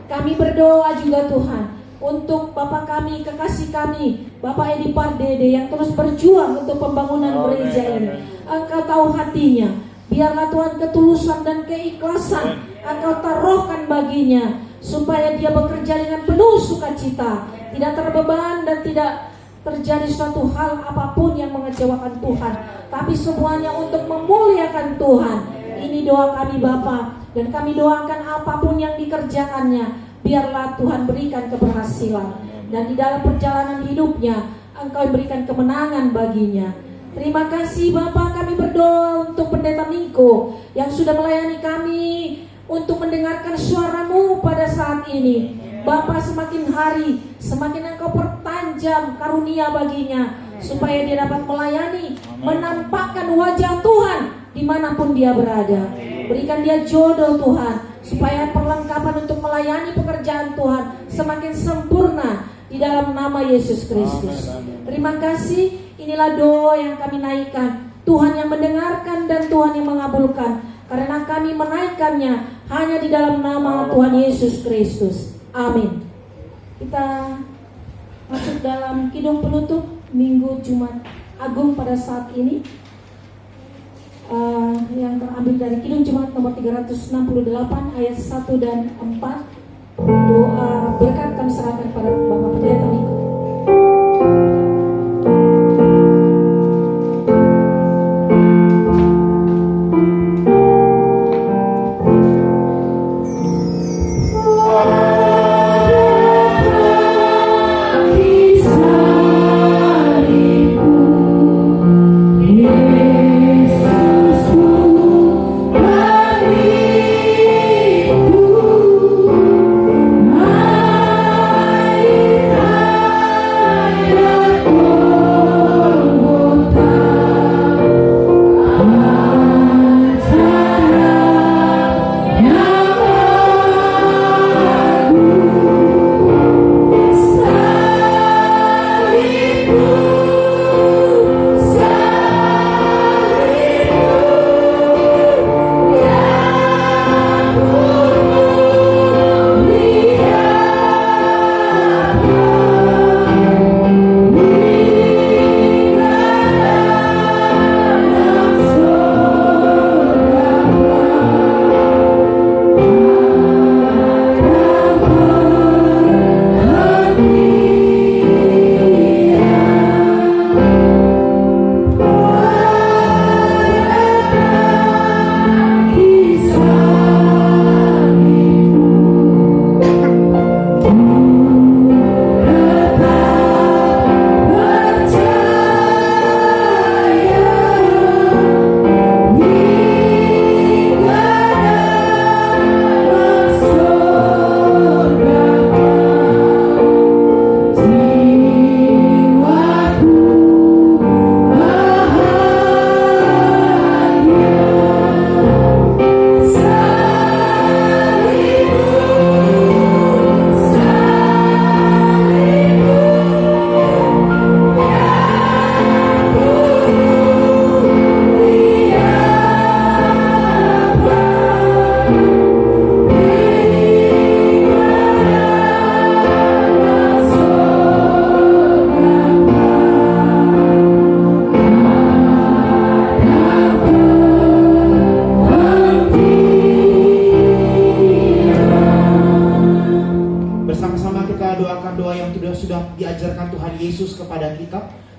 Kami berdoa juga Tuhan untuk Bapak kami, kekasih kami, Bapak Edi Pardede yang terus berjuang untuk pembangunan gereja ini. Engkau tahu hatinya. Biarlah Tuhan ketulusan dan keikhlasan Engkau taruhkan baginya, supaya dia bekerja dengan penuh sukacita, tidak terbeban dan tidak terjadi suatu hal apapun yang mengecewakan Tuhan, tapi semuanya untuk memuliakan Tuhan. Ini doa kami Bapa, dan kami doakan apapun yang dikerjakannya, biarlah Tuhan berikan keberhasilan, dan di dalam perjalanan hidupnya Engkau berikan kemenangan baginya. Terima kasih Bapa, kami berdoa untuk Pendeta Mingko yang sudah melayani kami untuk mendengarkan suara-Mu pada saat ini. Bapa, semakin hari semakin Engkau pertanyaan jam karunia baginya, supaya dia dapat melayani, menampakkan wajah Tuhan dimanapun dia berada. Berikan dia jodoh Tuhan, supaya perlengkapan untuk melayani pekerjaan Tuhan semakin sempurna di dalam nama Yesus Kristus. Terima kasih, inilah doa yang kami naikkan. Tuhan yang mendengarkan dan Tuhan yang mengabulkan, karena kami menaikkannya hanya di dalam nama Tuhan Yesus Kristus. Amin. Kita masuk dalam kidung penutup Minggu Jumat Agung pada saat ini, yang terambil dari Kidung Jumat nomor 368 ayat 1 dan 4. Doa berkat kami serahkan pada Bapak Pendeta Niko.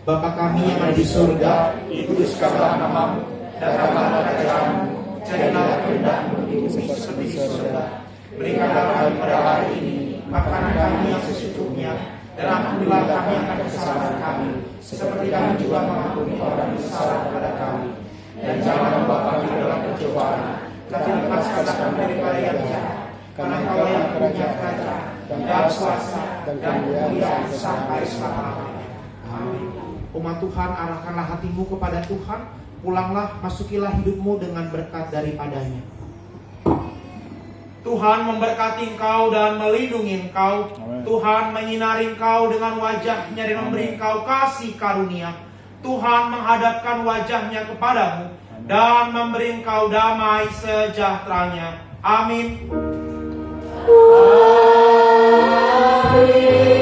Bapa kami yang ada di surga, dikuduskanlah namamu, datanglah kerajaanmu, jadilah kehendak-Mu di bumi seperti di surga. Berikanlah kami pada hari ini makanan kami yang secukupnya, dan ampunilah kami akan kesalahan kami, seperti kami juga mengampuni orang yang bersalah kepada kami. Dan jangan membawa kami dalam pencobaan, tapi lepaskan kami daripada yang jahat, karena Engkau yang punya kerajaan dan kuasa dan kemuliaan sampai selama-lamanya. Amin. Umat Tuhan, arahkanlah hatimu kepada Tuhan, pulanglah, masukilah hidupmu dengan berkat daripadanya. Tuhan memberkati engkau dan melindungi engkau. Amen. Tuhan menyinari engkau dengan wajahnya dan memberi engkau kasih karunia. Tuhan menghadapkan wajahnya kepadamu dan memberi engkau damai sejahteranya. Amin. Amin.